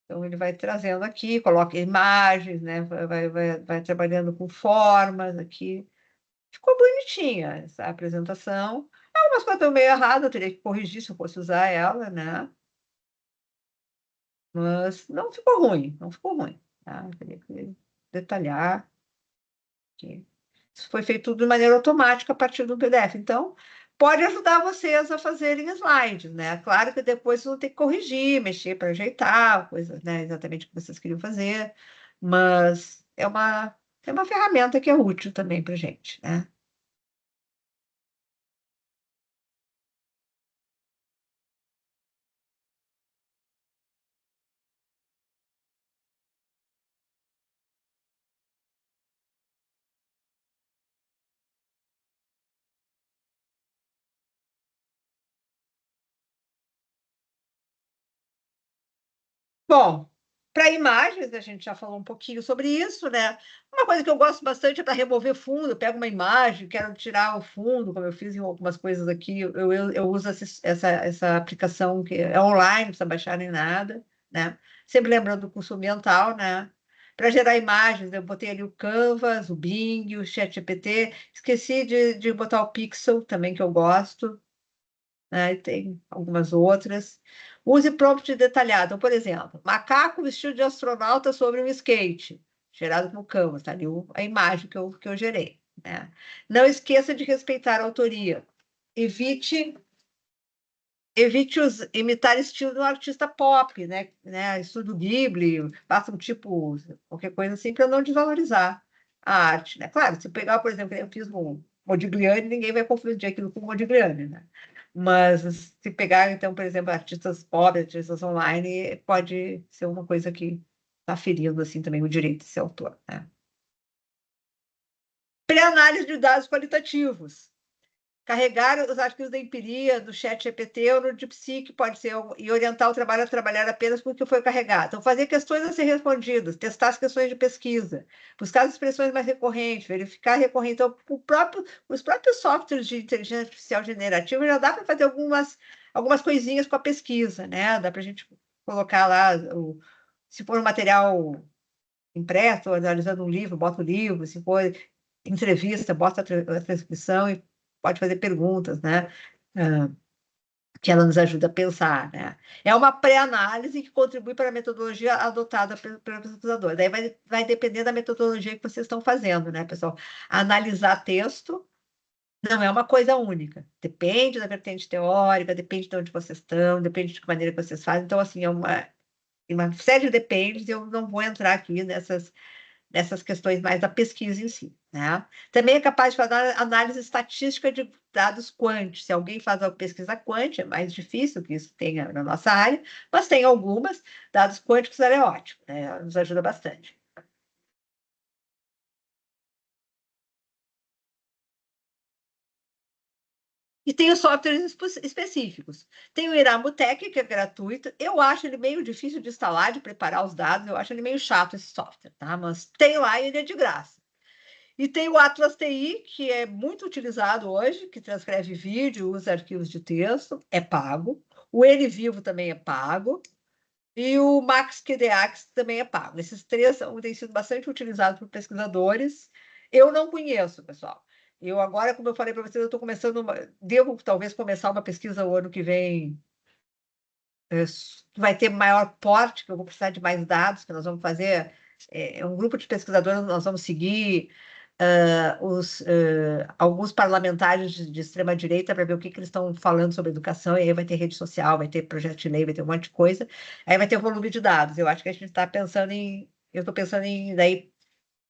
Então, ele vai trazendo aqui, coloca imagens, né? vai trabalhando com formas aqui. Ficou bonitinha essa apresentação. Algumas coisas estão meio erradas, eu teria que corrigir se eu fosse usar ela, né? Mas não ficou ruim, não ficou ruim. Tá? Eu teria que detalhar. Aqui. Isso foi feito tudo de maneira automática a partir do PDF. Então, pode ajudar vocês a fazerem slides, né? Claro que depois vocês vão ter que corrigir, mexer para ajeitar, coisas, né? Exatamente o que vocês queriam fazer. Mas é uma ferramenta que é útil também para a gente, né? Bom, para imagens, a gente já falou um pouquinho sobre isso, né? Uma coisa que eu gosto bastante é para remover fundo. Eu pego uma imagem, quero tirar o fundo, como eu fiz em algumas coisas aqui. Eu uso essa aplicação que é online, não precisa baixar nem nada, né? Sempre lembrando do curso ambiental, né? Para gerar imagens, eu botei ali o Canvas, o Bing, o ChatGPT. Esqueci de botar o Pixel também, que eu gosto, né? E tem algumas outras. Use prompt detalhado. Então, por exemplo, macaco vestido de astronauta sobre um skate, gerado no Canvas, tá ali a imagem que eu gerei. Né? Não esqueça de respeitar a autoria. Evite imitar estilo de um artista pop, né? Estudo Ghibli, faça um tipo, qualquer coisa assim, para não desvalorizar a arte. Né? Claro, se pegar, por exemplo, eu fiz um Modigliani, ninguém vai confundir aquilo com Modigliani, né? Mas se pegar, então, por exemplo, artistas pop, artistas online, pode ser uma coisa que está ferindo assim, também o direito de ser autor. Né? Pré-análise de dados qualitativos. Carregar os arquivos da empiria, do ChatGPT ou no DeepSeek pode ser, e orientar o trabalho a trabalhar apenas com o que foi carregado. Então, fazer questões a ser respondidas, testar as questões de pesquisa, buscar as expressões mais recorrentes, verificar recorrente. Então, os próprios softwares de inteligência artificial generativa já dá para fazer algumas coisinhas com a pesquisa, né? Dá para a gente colocar lá, se for um material impresso, analisando um livro, bota o livro, se for entrevista, bota a transcrição e pode fazer perguntas, né? Que ela nos ajuda a pensar, né? É uma pré-análise que contribui para a metodologia adotada pelo pesquisador. Daí vai depender da metodologia que vocês estão fazendo, né, pessoal? Analisar texto não é uma coisa única. Depende da vertente teórica, depende de onde vocês estão, depende de que maneira que vocês fazem. Então, assim, uma série de dependes, eu não vou entrar aqui nessas questões mais da pesquisa em si, né? Também é capaz de fazer análise estatística de dados quant. Se alguém faz uma pesquisa quant, é mais difícil que isso tenha na nossa área, mas tem algumas, dados quânticos é ótimo, né? Nos ajuda bastante. E tem os softwares específicos. Tem o Iramutec, que é gratuito. Eu acho ele meio difícil de instalar, de preparar os dados. Eu acho ele meio chato, esse software, tá? Mas tem lá e ele é de graça. E tem o Atlas TI, que é muito utilizado hoje, que transcreve vídeo, usa arquivos de texto, é pago. O NVivo também é pago. E o MaxQDA também é pago. Esses três têm sido bastante utilizados por pesquisadores. Eu não conheço, pessoal. Eu agora, como eu falei para vocês, eu estou começando, devo talvez começar uma pesquisa o ano que vem, vai ter maior porte, que eu vou precisar de mais dados, que nós vamos fazer, um grupo de pesquisadores, nós vamos seguir alguns parlamentares de extrema-direita para ver o que eles estão falando sobre educação, e aí vai ter rede social, vai ter projeto de lei, vai ter um monte de coisa, aí vai ter o volume de dados. Eu acho que a gente está pensando eu estou pensando em, daí,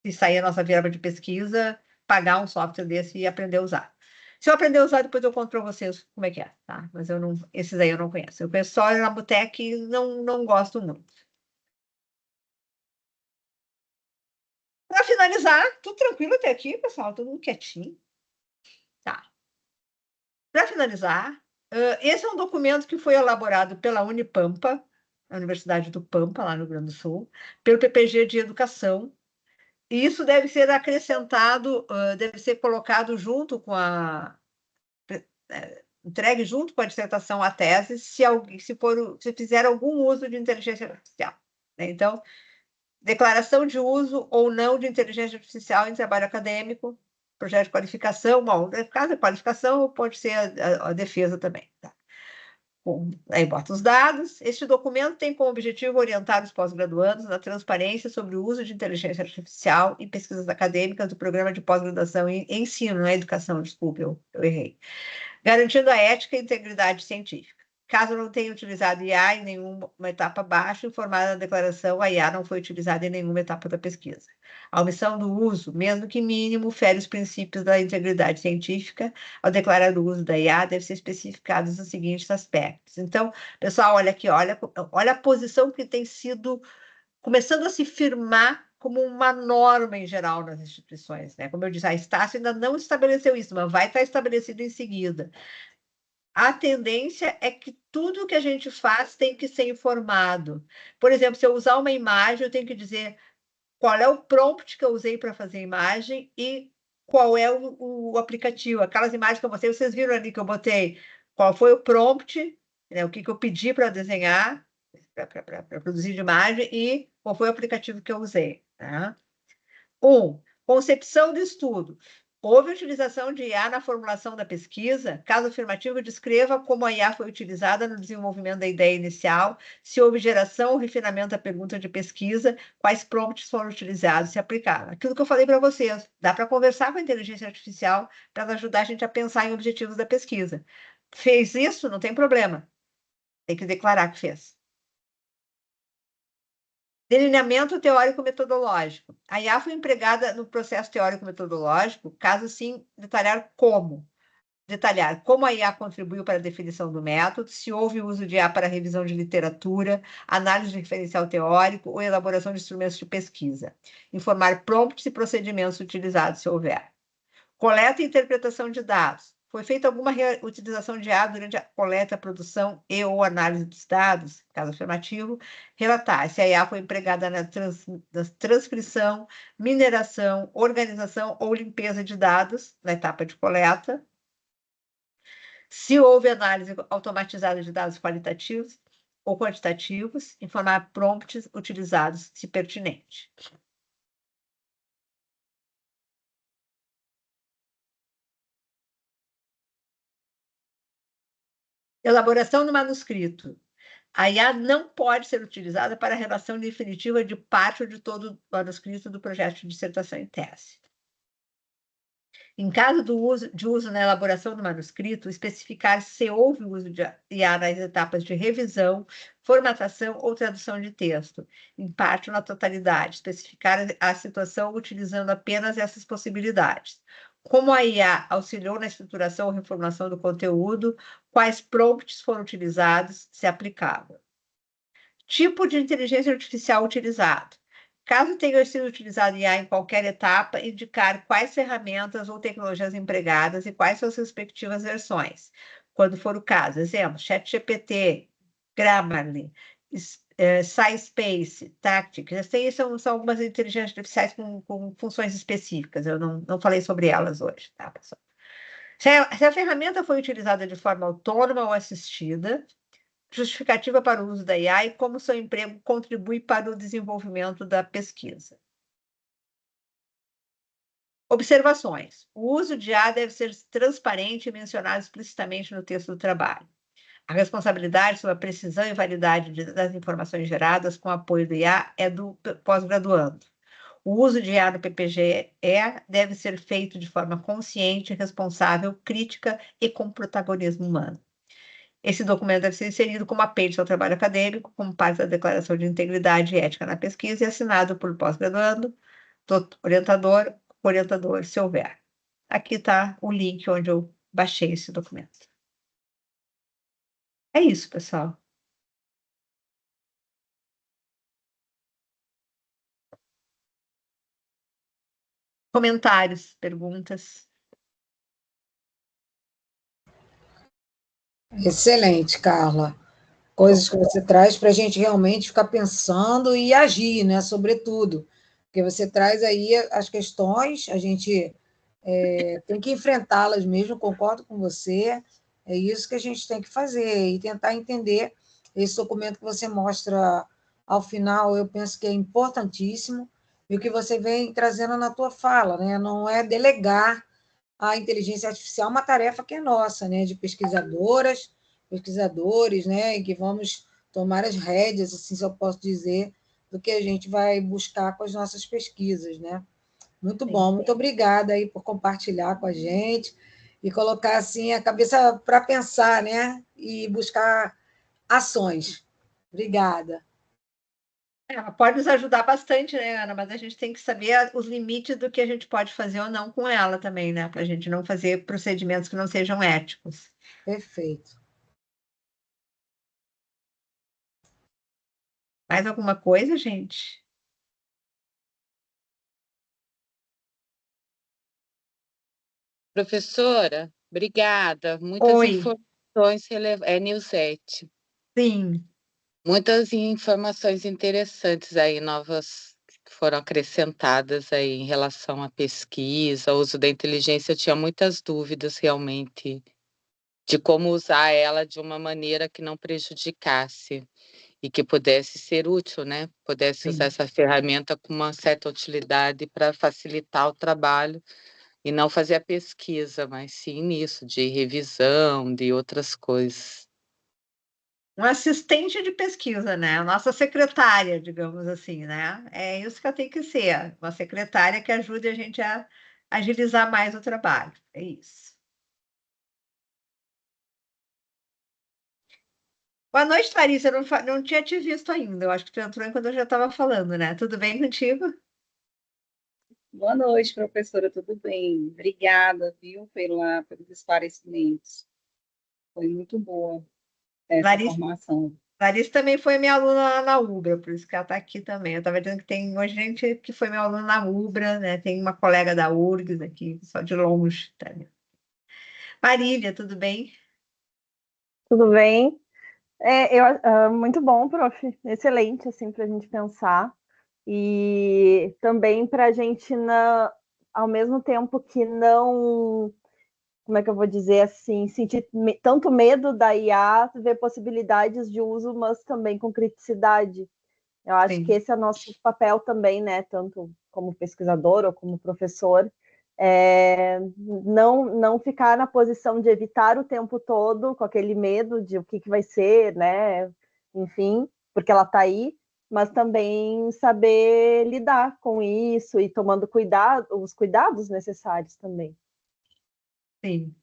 se sair a nossa verba de pesquisa, pagar um software desse e aprender a usar. Se eu aprender a usar, depois eu conto para vocês como é que é, tá? Mas esses aí eu não conheço. Eu conheço só na Botec e não gosto muito. Para finalizar, tudo tranquilo até aqui, pessoal? Todo mundo quietinho. Tá. Para finalizar, esse é um documento que foi elaborado pela Unipampa, a Universidade do Pampa, lá no Rio Grande do Sul, pelo PPG de Educação. E isso deve ser acrescentado, deve ser colocado junto com entregue junto com a dissertação à tese, se fizer algum uso de inteligência artificial, né? Então, declaração de uso ou não de inteligência artificial em trabalho acadêmico, projeto de qualificação, bom, no caso da qualificação, pode ser a defesa também, tá? Aí bota os dados. Este documento tem como objetivo orientar os pós-graduandos na transparência sobre o uso de inteligência artificial em pesquisas acadêmicas do programa de pós-graduação em ensino, não é educação, desculpe, eu errei. Garantindo a ética e integridade científica. Caso não tenha utilizado IA em nenhuma etapa abaixo, informada na declaração, a IA não foi utilizada em nenhuma etapa da pesquisa. A omissão do uso, mesmo que mínimo, fere os princípios da integridade científica. Ao declarar o uso da IA, deve ser especificados os seguintes aspectos. Então, pessoal, olha aqui, olha a posição que tem sido começando a se firmar como uma norma em geral nas instituições, né? Como eu disse, a Estácio ainda não estabeleceu isso, mas vai estar estabelecido em seguida. A tendência é que tudo que a gente faz tem que ser informado. Por exemplo, se eu usar uma imagem, eu tenho que dizer qual é o prompt que eu usei para fazer a imagem e qual é o aplicativo. Aquelas imagens que eu botei, vocês viram ali que eu botei qual foi o prompt, né, o que eu pedi para desenhar, para produzir de imagem, e qual foi o aplicativo que eu usei. Tá? Concepção do estudo. Houve utilização de IA na formulação da pesquisa? Caso afirmativo, descreva como a IA foi utilizada no desenvolvimento da ideia inicial, se houve geração ou refinamento da pergunta de pesquisa, quais prompts foram utilizados, se aplicaram. Aquilo que eu falei para vocês, dá para conversar com a inteligência artificial para ajudar a gente a pensar em objetivos da pesquisa. Fez isso? Não tem problema. Tem que declarar que fez. Delineamento teórico-metodológico. A IA foi empregada no processo teórico-metodológico, caso sim, detalhar como a IA contribuiu para a definição do método, se houve uso de IA para revisão de literatura, análise de referencial teórico ou elaboração de instrumentos de pesquisa. Informar prompts e procedimentos utilizados, se houver. Coleta e interpretação de dados. Foi feita alguma utilização de IA durante a coleta, produção e ou análise dos dados? Caso afirmativo, relatar se a IA foi empregada na transcrição, mineração, organização ou limpeza de dados na etapa de coleta. Se houve análise automatizada de dados qualitativos ou quantitativos, informar prompts utilizados, se pertinente. Elaboração do manuscrito. A IA não pode ser utilizada para a relação definitiva de parte ou de todo o manuscrito do projeto de dissertação em tese. Em caso de uso na elaboração do manuscrito, especificar se houve uso de IA nas etapas de revisão, formatação ou tradução de texto, em parte ou na totalidade, especificar a situação utilizando apenas essas possibilidades. Como a IA auxiliou na estruturação ou reformulação do conteúdo, quais prompts foram utilizados, se aplicável. Tipo de inteligência artificial utilizado. Caso tenha sido utilizado IA em qualquer etapa, indicar quais ferramentas ou tecnologias empregadas e quais suas respectivas versões. Quando for o caso, exemplo, ChatGPT, Grammarly, SciSpace, Tactic. São algumas inteligências artificiais com funções específicas. Eu não falei sobre elas hoje, tá, pessoal? Se a ferramenta foi utilizada de forma autônoma ou assistida, justificativa para o uso da IA e como seu emprego contribui para o desenvolvimento da pesquisa. Observações. O uso de IA deve ser transparente e mencionado explicitamente no texto do trabalho. A responsabilidade sobre a precisão e validade das informações geradas com apoio do IA é do pós-graduando. O uso de IA no PPGE deve ser feito de forma consciente, responsável, crítica e com protagonismo humano. Esse documento deve ser inserido como apêndice ao trabalho acadêmico, como parte da Declaração de Integridade e Ética na Pesquisa e assinado por pós-graduando, orientador, se houver. Aqui está o link onde eu baixei esse documento. É isso, pessoal. Comentários, perguntas? Excelente, Carla. Coisas que você traz para a gente realmente ficar pensando e agir, né? Sobretudo. Porque você traz aí as questões, a gente tem que enfrentá-las mesmo, concordo com você. É isso que a gente tem que fazer e tentar entender esse documento que você mostra ao final, eu penso que é importantíssimo, e o que você vem trazendo na tua fala, né? Não é delegar a inteligência artificial uma tarefa que é nossa, né? De pesquisadoras, pesquisadores, né? E que vamos tomar as rédeas, assim, se eu posso dizer, do que a gente vai buscar com as nossas pesquisas, né? Muito bom, muito obrigada aí por compartilhar com a gente e colocar assim a cabeça para pensar, né? E buscar ações. Obrigada. Ela pode nos ajudar bastante, né, Ana? Mas a gente tem que saber os limites do que a gente pode fazer ou não com ela também, né? Para a gente não fazer procedimentos que não sejam éticos. Perfeito. Mais alguma coisa, gente? Professora, obrigada. Muitas Oi. informações relevantes. É Nilzete. Sim. Muitas informações interessantes aí, novas que foram acrescentadas aí em relação à pesquisa, ao uso da inteligência. Eu tinha muitas dúvidas realmente de como usar ela de uma maneira que não prejudicasse e que pudesse ser útil, né? Pudesse usar essa ferramenta com uma certa utilidade para facilitar o trabalho e não fazer a pesquisa, mas sim nisso, de revisão, de outras coisas. Um assistente de pesquisa, né? A nossa secretária, digamos assim, né? É isso que ela tem que ser, uma secretária que ajude a gente a agilizar mais o trabalho. É isso. Boa noite, Larissa. Eu não tinha te visto ainda. Eu acho que tu entrou enquanto eu já estava falando, né? Tudo bem contigo? Boa noite, professora, tudo bem? Obrigada, viu, pelos esclarecimentos. Foi muito boa essa formação. Larissa também foi minha aluna lá na UBRA, por isso que ela está aqui também. Eu estava dizendo que tem hoje gente que foi minha aluna na UBRA, né? Tem uma colega da URGS aqui, só de longe. Tá? Marília, tudo bem? Tudo bem? Muito bom, prof. Excelente, assim, para a gente pensar. E também para a gente, ao mesmo tempo que não, como é que eu vou dizer assim, sentir tanto medo da IA, ver possibilidades de uso, mas também com criticidade. Eu acho que esse é o nosso papel também, né? Tanto como pesquisador ou como professor, não ficar na posição de evitar o tempo todo com aquele medo de o que vai ser, né? Enfim, porque ela está aí, mas também saber lidar com isso e tomando os cuidados necessários também. Sim.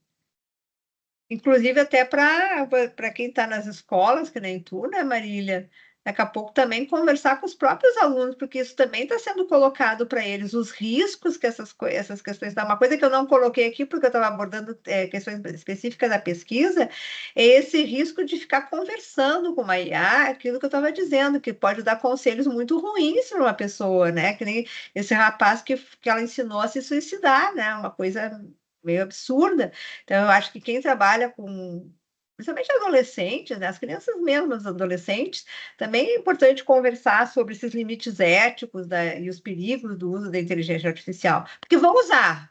Inclusive até para quem está nas escolas, que nem tu, né, Marília? Daqui a pouco também conversar com os próprios alunos, porque isso também está sendo colocado para eles, os riscos que essas questões dão. Uma coisa que eu não coloquei aqui, porque eu estava abordando questões específicas da pesquisa, é esse risco de ficar conversando com uma IA, aquilo que eu estava dizendo, que pode dar conselhos muito ruins para uma pessoa, né? Que nem esse rapaz que ela ensinou a se suicidar, né? Uma coisa meio absurda. Então, eu acho que quem trabalha com, principalmente adolescentes, né, as crianças mesmo, os adolescentes, também é importante conversar sobre esses limites éticos e os perigos do uso da inteligência artificial, porque vão usar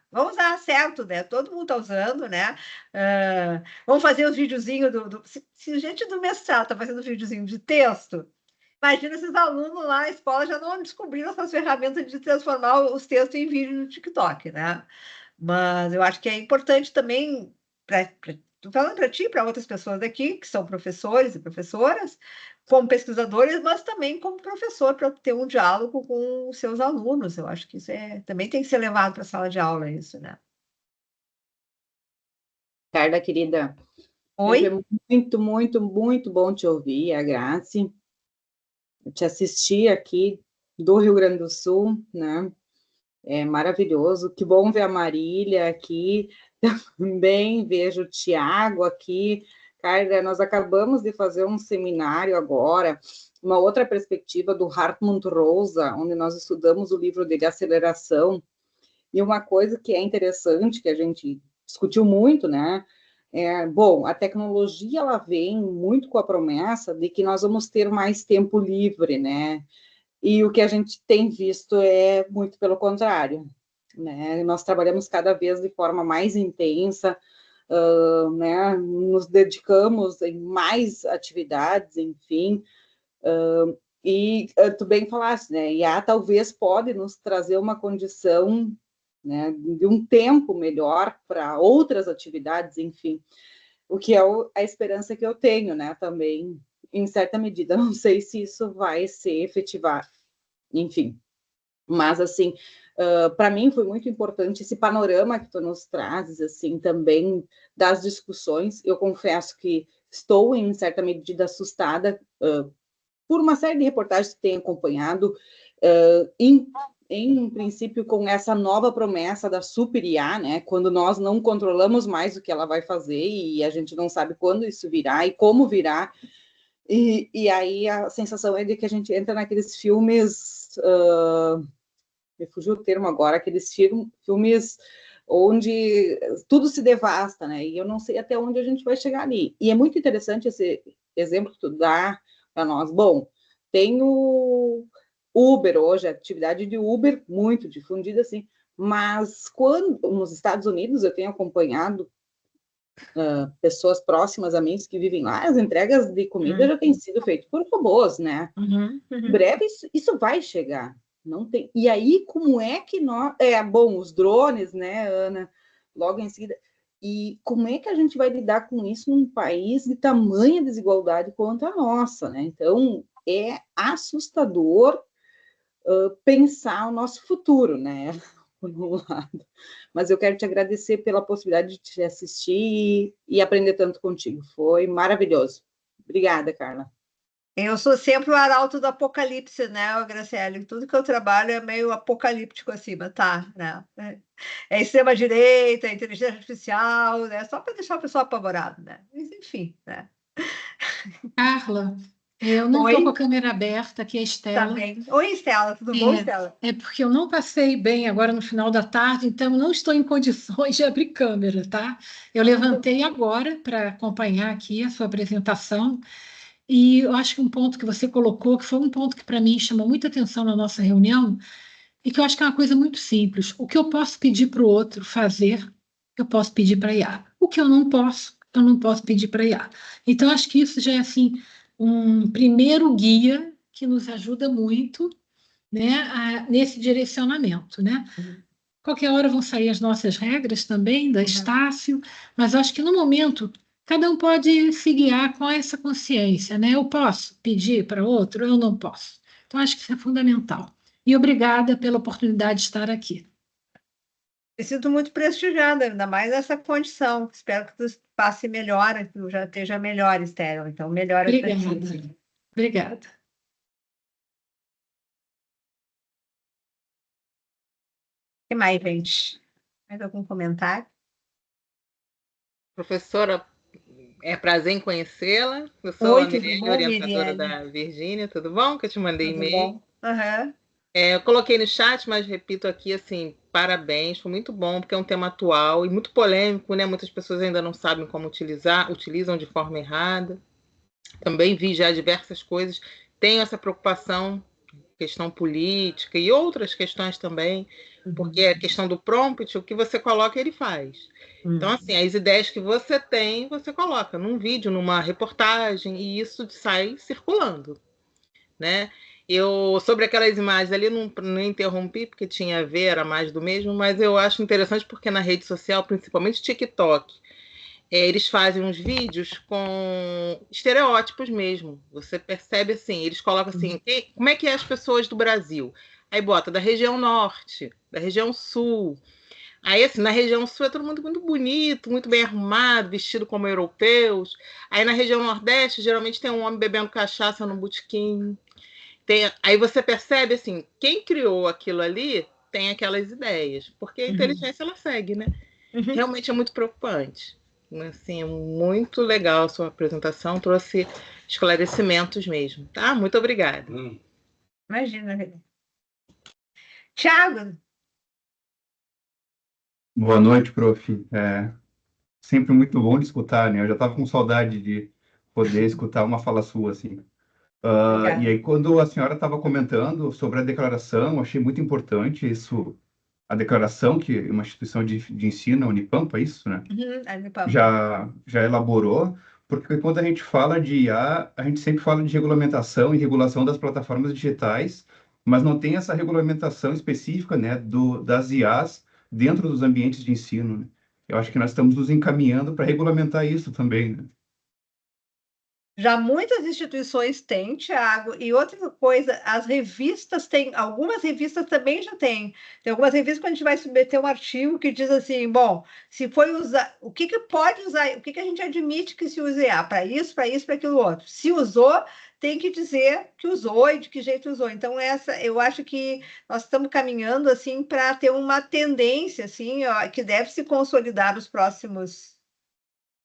certo, né? Todo mundo está usando, né? Vamos fazer os videozinhos se gente do mestrado está fazendo videozinho de texto, imagina esses alunos lá na escola já não descobriram essas ferramentas de transformar os textos em vídeo no TikTok, né? Mas eu acho que é importante também, estou falando para ti e para outras pessoas aqui, que são professores e professoras, como pesquisadores, mas também como professor, para ter um diálogo com os seus alunos. Eu acho que isso também tem que ser levado para a sala de aula, isso, né? Carla, querida, Oi? sempre é muito, muito, muito bom te ouvir, a Grazi. Eu te assisti aqui do Rio Grande do Sul, né? É maravilhoso. Que bom ver a Marília aqui. Também vejo o Tiago aqui. Carla, nós acabamos de fazer um seminário agora, uma outra perspectiva do Hartmut Rosa, onde nós estudamos o livro dele, Aceleração. E uma coisa que é interessante, que a gente discutiu muito, né? Bom, a tecnologia, ela vem muito com a promessa de que nós vamos ter mais tempo livre, né? E o que a gente tem visto é muito pelo contrário, né? Nós trabalhamos cada vez de forma mais intensa, né? Nos dedicamos em mais atividades, enfim. E tu bem falaste, né? E a talvez pode nos trazer uma condição, né, de um tempo melhor para outras atividades, enfim. O que é a esperança que eu tenho, né? Também, em certa medida, não sei se isso vai ser efetivado, enfim. Mas, assim, para mim foi muito importante esse panorama que tu nos trazes, assim, também das discussões. Eu confesso que estou, em certa medida, assustada por uma série de reportagens que tenho acompanhado, em princípio, com essa nova promessa da super IA, né? Quando nós não controlamos mais o que ela vai fazer e a gente não sabe quando isso virá e como virá. E aí a sensação é de que a gente entra naqueles filmes, me fugiu o termo agora, aqueles filmes onde tudo se devasta, né? E eu não sei até onde a gente vai chegar ali. E é muito interessante esse exemplo que tu dá para nós. Bom, tem o Uber hoje, a atividade de Uber muito difundida, assim, mas quando nos Estados Unidos eu tenho acompanhado pessoas próximas a mim que vivem lá, as entregas de comida já têm sido feitas por robôs, né? Em breve isso vai chegar. Não tem. E aí, como é que nós... bom, os drones, né, Ana? Logo em seguida. E como é que a gente vai lidar com isso num país de tamanha desigualdade quanto a nossa, né? Então, é assustador pensar o nosso futuro, né? Por um lado. Mas eu quero te agradecer pela possibilidade de te assistir e aprender tanto contigo. Foi maravilhoso. Obrigada, Carla. Eu sou sempre o arauto do apocalipse, né, Graciele? Tudo que eu trabalho é meio apocalíptico acima, tá? Né? É extrema-direita, inteligência artificial, né? Só para deixar o pessoal apavorado, né? Mas, enfim, né? Carla, eu não estou com a câmera aberta, aqui é a Estela. Tá bem. Oi, Estela, tudo bom, Estela? É porque eu não passei bem agora no final da tarde, então não estou em condições de abrir câmera, tá? Eu levantei agora para acompanhar aqui a sua apresentação. E eu acho que um ponto que você colocou, que foi um ponto que para mim chamou muita atenção na nossa reunião, e que eu acho que é uma coisa muito simples. O que eu posso pedir para o outro fazer, eu posso pedir para a IA. O que eu não posso pedir para a IA. Então, acho que isso já é assim, um primeiro guia que nos ajuda muito, né, nesse direcionamento, né? Qualquer hora vão sair as nossas regras também, da Estácio, mas acho que no momento cada um pode se guiar com essa consciência, né? Eu posso pedir para outro, eu não posso. Então, acho que isso é fundamental. E obrigada pela oportunidade de estar aqui. Me sinto muito prestigiada, ainda mais essa condição. Espero que tu passe melhor, que tu já esteja melhor, Estéreo. Então, melhora para ti. Obrigada. Obrigada. O que mais, gente? Mais algum comentário? Professora, é prazer em conhecê-la. Eu sou Oi, a tudo Miriane, bom, orientadora Miriane? da Virgínia, tudo bom? Que eu te mandei Tudo e-mail. bom? Aham. Eu coloquei no chat, mas repito aqui, assim, parabéns, foi muito bom, porque é um tema atual e muito polêmico, né? Muitas pessoas ainda não sabem como utilizar, utilizam de forma errada. Também vi já diversas coisas, tenho essa preocupação, questão política e outras questões também, porque a questão do prompt, o que você coloca, ele faz. Então, assim, as ideias que você tem, você coloca num vídeo, numa reportagem, e isso sai circulando, né? Eu, sobre aquelas imagens ali, não interrompi, porque tinha a ver, era mais do mesmo, mas eu acho interessante porque na rede social, principalmente TikTok, eles fazem uns vídeos com estereótipos mesmo. Você percebe assim, eles colocam assim, como é que é as pessoas do Brasil? Aí bota da região norte, da região sul. Aí, assim, na região sul é todo mundo muito bonito, muito bem arrumado, vestido como europeus. Aí na região nordeste, geralmente tem um homem bebendo cachaça no botequim. Aí você percebe, assim, quem criou aquilo ali tem aquelas ideias. Porque a inteligência, ela segue, né? Realmente é muito preocupante. Assim, muito legal a sua apresentação, trouxe esclarecimentos mesmo, tá? Muito obrigada. Imagina, René. Tiago, Boa noite, prof. Sempre muito bom de escutar, né? Eu já estava com saudade de poder escutar uma fala sua, assim. E obrigada. aí, quando a senhora estava comentando sobre a declaração, eu achei muito importante isso, a declaração que uma instituição de ensino, a Unipampa, isso, né? Unipampa. Já elaborou, porque quando a gente fala de IA, a gente sempre fala de regulamentação e regulação das plataformas digitais, mas não tem essa regulamentação específica, né, das IAs dentro dos ambientes de ensino, né? Eu acho que nós estamos nos encaminhando para regulamentar isso também, né? Já muitas instituições têm, Tiago, e outra coisa, as revistas têm, algumas revistas também já têm. Tem algumas revistas que a gente vai submeter um artigo que diz assim, bom, se foi usar, o que pode usar, o que a gente admite que se use IA? Para isso, para aquilo outro. Se usou, tem que dizer que usou e de que jeito usou. Então, eu acho que nós estamos caminhando assim para ter uma tendência assim, ó, que deve se consolidar nos próximos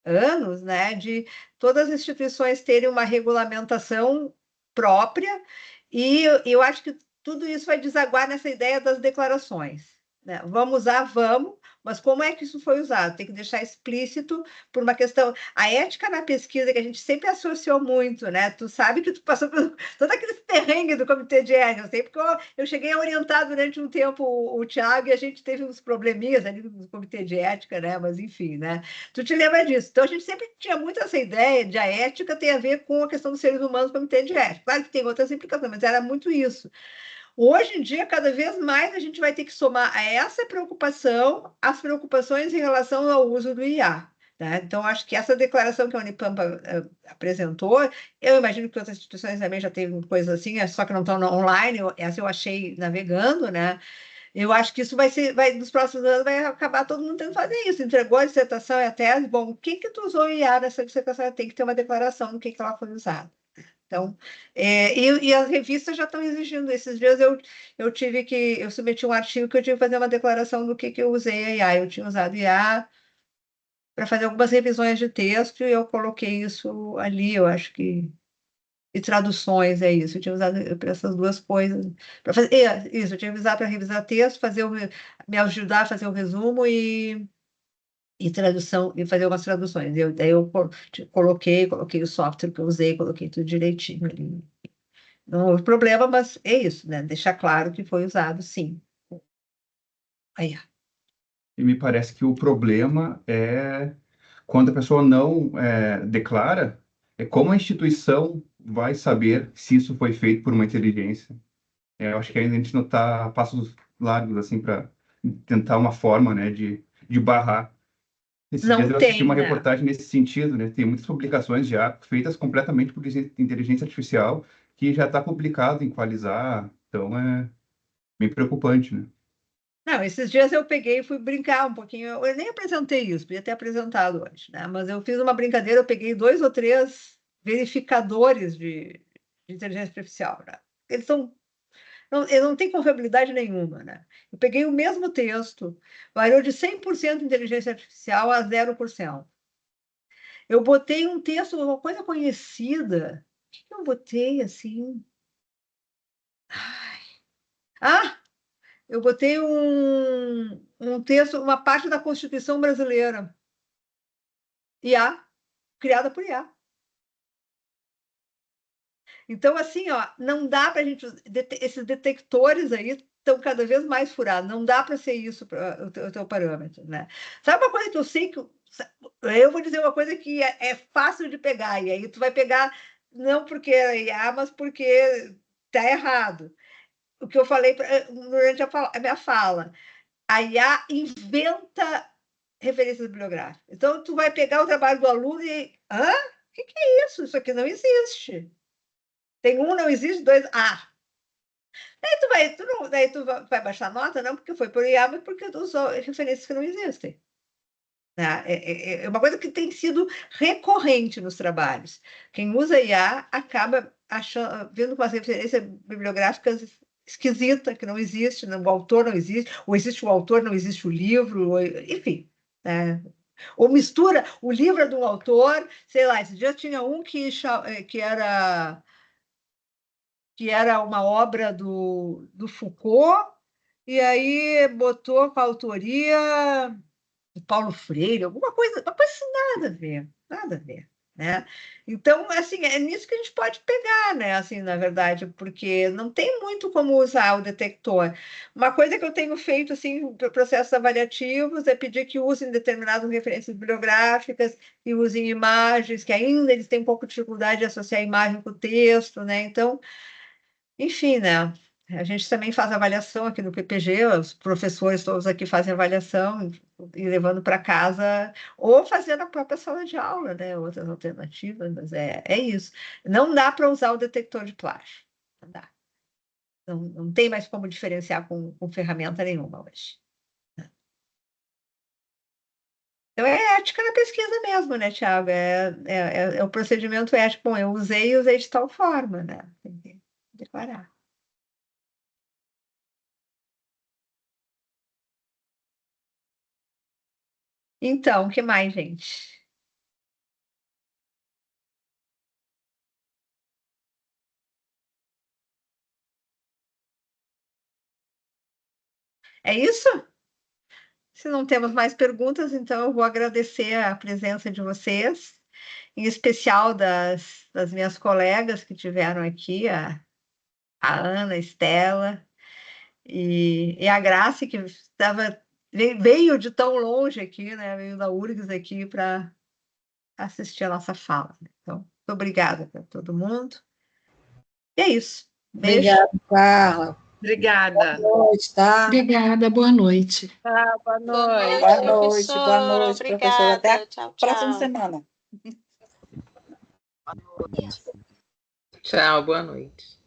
anos, né, de todas as instituições terem uma regulamentação própria, e eu acho que tudo isso vai desaguar nessa ideia das declarações, né? Vamos usar, vamos, mas como é que isso foi usado? Tem que deixar explícito por uma questão. A ética na pesquisa, que a gente sempre associou muito, né? Tu sabe que tu passou por todo aquele perrengue do comitê de ética, eu sei porque eu cheguei a orientar durante um tempo o Tiago e a gente teve uns probleminhas ali no comitê de ética, né? Mas enfim, né? Tu te lembra disso? Então a gente sempre tinha muito essa ideia de a ética tem a ver com a questão dos seres humanos no comitê de ética. Claro que tem outras implicações, mas era muito isso. Hoje em dia, cada vez mais a gente vai ter que somar a essa preocupação as preocupações em relação ao uso do IA. Né? Então, acho que essa declaração que a Unipampa apresentou, eu imagino que outras instituições também já têm coisas assim, só que não estão online, essa eu achei navegando, né? Eu acho que isso nos próximos anos vai acabar todo mundo tendo que fazer isso. Entregou a dissertação e a tese, bom, o que tu usou o IA nessa dissertação? Tem que ter uma declaração do que ela foi usada. Então, e as revistas já estão exigindo. Esses dias eu submeti um artigo que eu tive que fazer uma declaração do que eu usei a IA. Eu tinha usado IA para fazer algumas revisões de texto e eu coloquei isso ali, eu acho que. E traduções, é isso. Eu tinha usado para essas duas coisas. Para fazer isso, eu tinha usado para revisar texto, me ajudar a fazer o resumo e tradução, e fazer umas traduções. Daí eu coloquei o software que eu usei, coloquei tudo direitinho ali. Não houve problema, mas é isso, né? Deixar claro que foi usado, sim. Aí. E me parece que o problema é quando a pessoa não declara, é como a instituição vai saber se isso foi feito por uma inteligência. Eu acho que ainda a gente não está a passos largos assim para tentar uma forma, né, de barrar. Esses Não dias eu assisti tem, uma né? reportagem nesse sentido, né? Tem muitas publicações já feitas completamente por inteligência artificial que já está publicado em Qualizar, então é bem preocupante, né? Não, esses dias eu peguei e fui brincar um pouquinho. Eu nem apresentei isso, podia ter apresentado hoje, né? Mas eu fiz uma brincadeira, eu peguei 2 ou 3 verificadores de inteligência artificial, né? Eles não têm confiabilidade nenhuma, né? Eu peguei o mesmo texto, variou de 100% inteligência artificial a 0%. Eu botei um texto, uma coisa conhecida. O que eu botei assim? Ah! Eu botei um texto, uma parte da Constituição brasileira. IA, criada por IA. Então, assim, ó, não dá para a gente. Esses detectores aí estão cada vez mais furados. Não dá para ser isso o teu parâmetro, né? Sabe uma coisa que eu sei que. Eu vou dizer uma coisa que é fácil de pegar, e aí tu vai pegar, não porque é IA, mas porque está errado. O que eu falei durante a minha fala. A IA inventa referências bibliográficas. Então, tu vai pegar o trabalho do aluno e... Hã? O que é isso? Isso aqui não existe. Tem um, não existe, 2... Ah! Daí tu vai baixar a nota, não porque foi por IA, mas porque usou referências que não existem. É uma coisa que tem sido recorrente nos trabalhos. Quem usa IA acaba vendo com as referências bibliográficas esquisita, que não existe, o autor não existe, ou existe o autor, não existe o livro, enfim. Né? Ou mistura o livro de um autor, sei lá, esse dia tinha um que era uma obra do Foucault, e aí botou com a autoria de Paulo Freire, alguma coisa assim, nada a ver, nada a ver. Né? Então, assim, é nisso que a gente pode pegar, né? Assim, na verdade, porque não tem muito como usar o detector. Uma coisa que eu tenho feito, assim, para processos avaliativos é pedir que usem determinadas referências bibliográficas e usem imagens, que ainda eles têm um pouco de dificuldade de associar a imagem com o texto, né? Então, enfim, né? A gente também faz avaliação aqui no PPG, os professores todos aqui fazem avaliação e levando para casa, ou fazendo na própria sala de aula, né? Outras alternativas, mas é isso. Não dá para usar o detector de plágio. Não dá. Não tem mais como diferenciar com ferramenta nenhuma hoje. Então é ética na pesquisa mesmo, né, Tiago? É o procedimento ético. Bom, eu usei de tal forma, né? Tem que declarar. Então, o que mais, gente? É isso? Se não temos mais perguntas, então eu vou agradecer a presença de vocês, em especial das minhas colegas que tiveram aqui, a Ana, a Estela e a Grace, que veio de tão longe aqui, né? Veio da URGS aqui para assistir a nossa fala. Então, muito obrigada para todo mundo. E é isso. Beijo. Obrigada, Carla. Obrigada. Boa noite, tá? Obrigada, boa noite. Boa noite, Boa noite, professora. Obrigada. Até a Tchau, próxima tchau. semana. Tchau, boa noite.